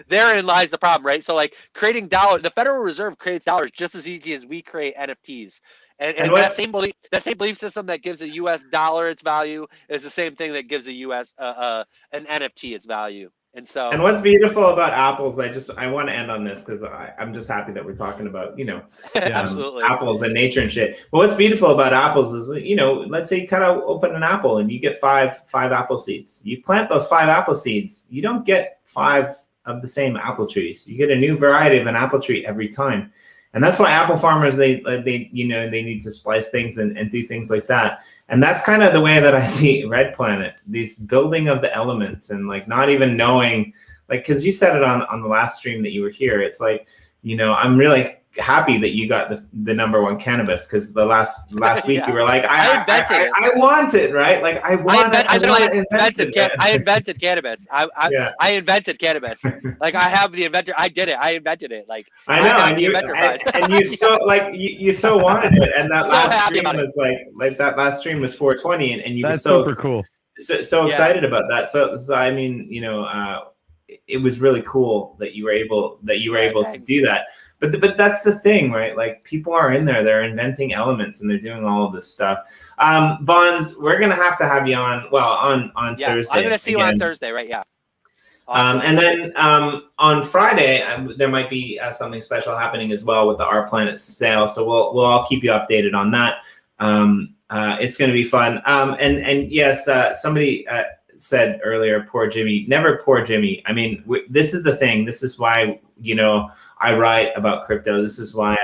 Speaker 5: therein lies the problem, right? So like creating the Federal Reserve creates dollars just as easy as we create NFTs. And that same belief system that gives a US dollar its value is the same thing that gives a US an NFT its value. And
Speaker 1: what's beautiful about apples, I want to end on this because I'm just happy that we're talking about, you know,
Speaker 5: absolutely
Speaker 1: apples and nature and shit. But what's beautiful about apples is, you know, let's say you cut out open an apple and you get five apple seeds. You plant those 5 apple seeds. You don't get 5 of the same apple trees. You get a new variety of an apple tree every time. And that's why apple farmers, they you know, they need to splice things and do things like that. And that's kind of the way that I see Red Planet, this building of the elements, and like not even knowing, like, because you said it on the last stream that you were here. It's like, you know, I'm really happy that you got the #1 cannabis, because the last week
Speaker 5: Yeah.
Speaker 1: you were like,
Speaker 5: I invented it.
Speaker 1: I want it, right? Like I
Speaker 5: invented cannabis. I invented cannabis. Like I have the inventor. I did it. I invented it. Like
Speaker 1: I know,
Speaker 5: and
Speaker 1: you so like you so wanted it, and that
Speaker 5: So
Speaker 1: last
Speaker 5: happy
Speaker 1: stream
Speaker 5: about it.
Speaker 1: was like that last stream was 420, and you
Speaker 3: That's
Speaker 1: were
Speaker 3: super cool.
Speaker 1: so excited about that. So I mean, you know, it was really cool that you were able to do that. But that's the thing, right? Like people are in there, they're inventing elements and they're doing all of this stuff. Bonz, we're gonna have to have you on Thursday.
Speaker 5: I'm gonna see you on Thursday, right? Yeah.
Speaker 1: Awesome. And then on Friday, there might be something special happening as well with the Our Planet sale. So we'll all keep you updated on that. It's going to be fun. And yes, somebody said earlier, poor Jimmy. Never poor Jimmy. I mean, this is the thing. This is why, you know, I write about crypto. This is why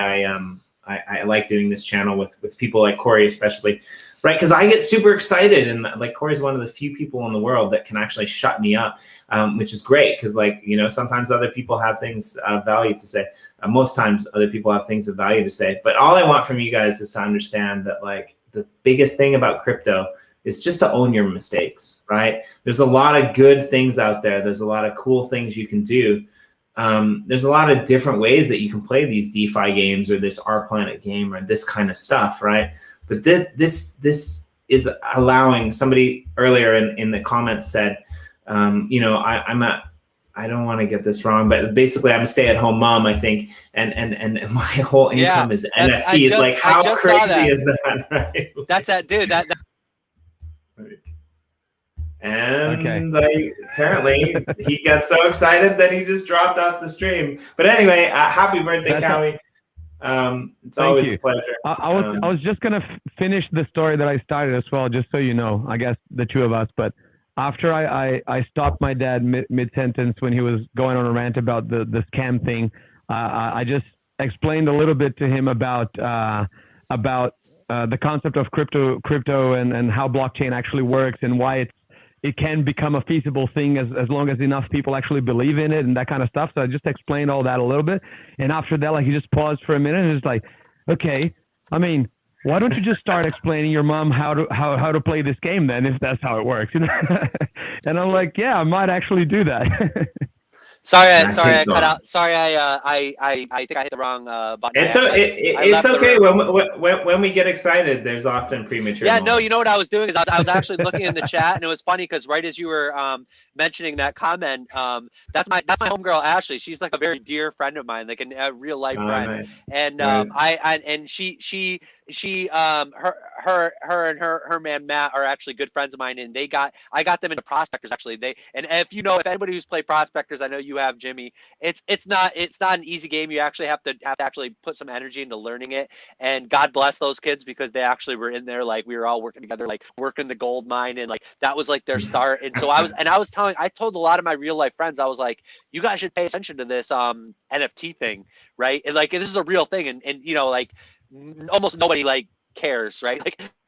Speaker 1: I like doing this channel with people like Corey, especially, right? Because I get super excited, and like Corey's one of the few people in the world that can actually shut me up, which is great. Because like, you know, sometimes other people have things of value to say. Most times other people have things of value to say. But all I want from you guys is to understand that like the biggest thing about crypto is just to own your mistakes, right? There's a lot of good things out there. There's a lot of cool things you can do. There's a lot of different ways that you can play these DeFi games or this Our Planet game or this kind of stuff, right? But this is allowing, somebody earlier in the comments said, you know, I don't want to get this wrong, but basically I'm a stay-at-home mom, I think, and my whole income is NFTs. Like how crazy is that, right?
Speaker 5: That's that, dude. That
Speaker 1: And apparently he got so excited that he just dropped off the stream. But anyway, happy birthday, Cowie. It's always a pleasure.
Speaker 3: I was just gonna finish the story that I started as well, just so you know. I guess the two of us. But after I stopped my dad mid sentence when he was going on a rant about the scam thing, I just explained a little bit to him about the concept of crypto and how blockchain actually works and why it can become a feasible thing as long as enough people actually believe in it and that kind of stuff. So I just explained all that a little bit. And after that, like, he just paused for a minute and was like, okay, I mean, why don't you just start explaining your mom how to play this game then, if that's how it works, you know? And I'm like, yeah, I might actually do that.
Speaker 5: Sorry, I cut out. Sorry, I think I hit the wrong button.
Speaker 1: It's okay. When we get excited, there's often premature.
Speaker 5: Yeah,
Speaker 1: moments.
Speaker 5: no, you know what I was doing is I was actually looking in the chat, and it was funny because right as you were mentioning that comment, that's my homegirl Ashley. She's like a very dear friend of mine, like a real life friend.
Speaker 1: Nice.
Speaker 5: And
Speaker 1: nice.
Speaker 5: Her and her man Matt are actually good friends of mine, and I got them into prospectors actually. And if anybody who's played prospectors, I know you have, Jimmy. It's not an easy game. You actually have to actually put some energy into learning it. And God bless those kids because they actually were in there, like we were all working together, like working the gold mine, and like that was like their start. And so I told a lot of my real life friends, I was like, you guys should pay attention to this NFT thing, right? And like this is a real thing, and you know, like almost nobody like cares, right?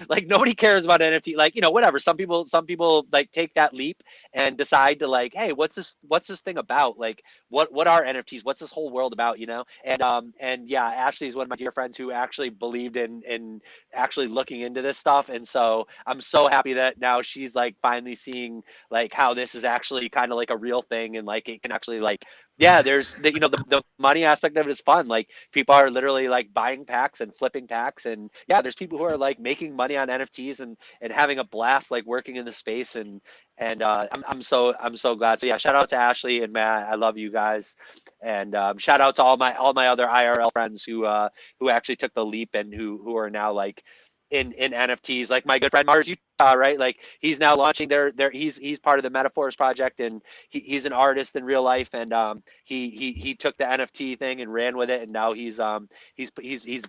Speaker 5: Like nobody cares about NFT. Like, you know, whatever. Some people like take that leap and decide to like, hey, what's this thing about? Like, what are NFTs? What's this whole world about? You know? And yeah, Ashley is one of my dear friends who actually believed in actually looking into this stuff. And so I'm so happy that now she's like finally seeing like how this is actually kind of like a real thing, and like it can actually like, yeah, there's the money aspect of it is fun. Like people are literally like buying packs and flipping packs, and yeah, there's people who are like making money on NFTs and having a blast like working in the space, and I'm so glad. So yeah, shout out to Ashley and Matt. I love you guys, and shout out to all my other IRL friends who actually took the leap and who are now like in NFTs, like my good friend Mars Utah, right? Like he's now launching he's part of the Metaphors project, and he's an artist in real life, and he took the NFT thing and ran with it, and now he's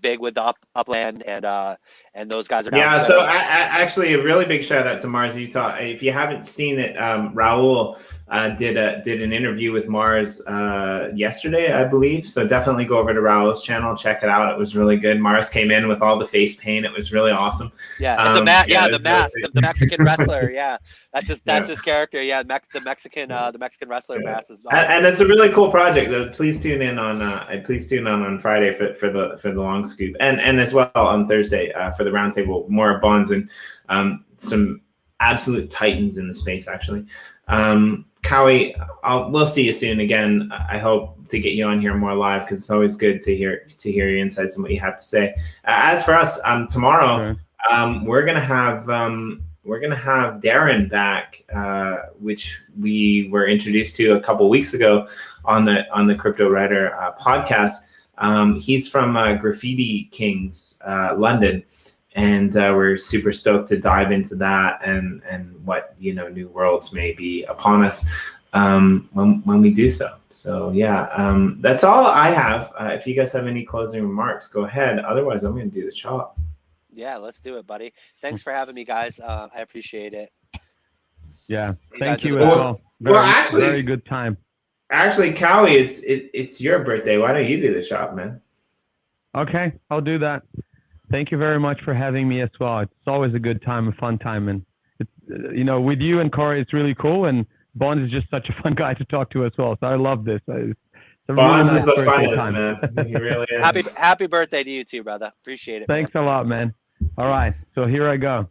Speaker 5: big with the Upland, and those guys are now.
Speaker 1: Yeah, so actually a really big shout out to Mars Utah. If you haven't seen it, Raul did an interview with Mars yesterday, I believe. So definitely go over to Raul's channel, check it out. It was really good. Mars came in with all the face paint. It was really awesome.
Speaker 5: Yeah, it's a mask. Yeah, the mask, the Mexican wrestler. Yeah, that's his character. Yeah, the Mexican wrestler mask is awesome.
Speaker 1: And it's a really cool project. Please tune in on Friday for the long scoop, and as well on Thursday for the roundtable. More Bonz and some absolute titans in the space, actually. Cowie, we'll see you soon again. I hope to get you on here more live because it's always good to hear your insights and what you have to say. As for us, tomorrow we're gonna have Darren back, which we were introduced to a couple weeks ago on the Crypto Writer podcast. He's from Graffiti Kings, London. And we're super stoked to dive into that and what new worlds may be upon us when we do so. So yeah, that's all I have. If you guys have any closing remarks, go ahead. Otherwise, I'm going to do the chop.
Speaker 5: Yeah, let's do it, buddy. Thanks for having me, guys. I appreciate it.
Speaker 3: Yeah, thank you as well. Very good time.
Speaker 1: Actually, Cowie, it's your birthday. Why don't you do the chop, man?
Speaker 3: Okay, I'll do that. Thank you very much for having me as well. It's always a good time, a fun time. And, it's, with you and Corey, it's really cool. And Bonz is just such a fun guy to talk to as well. So I love this.
Speaker 1: Bonz is the funnest, man. He really is.
Speaker 5: Happy birthday to you too, brother. Appreciate it.
Speaker 3: Thanks a lot, man. All right. So here I go.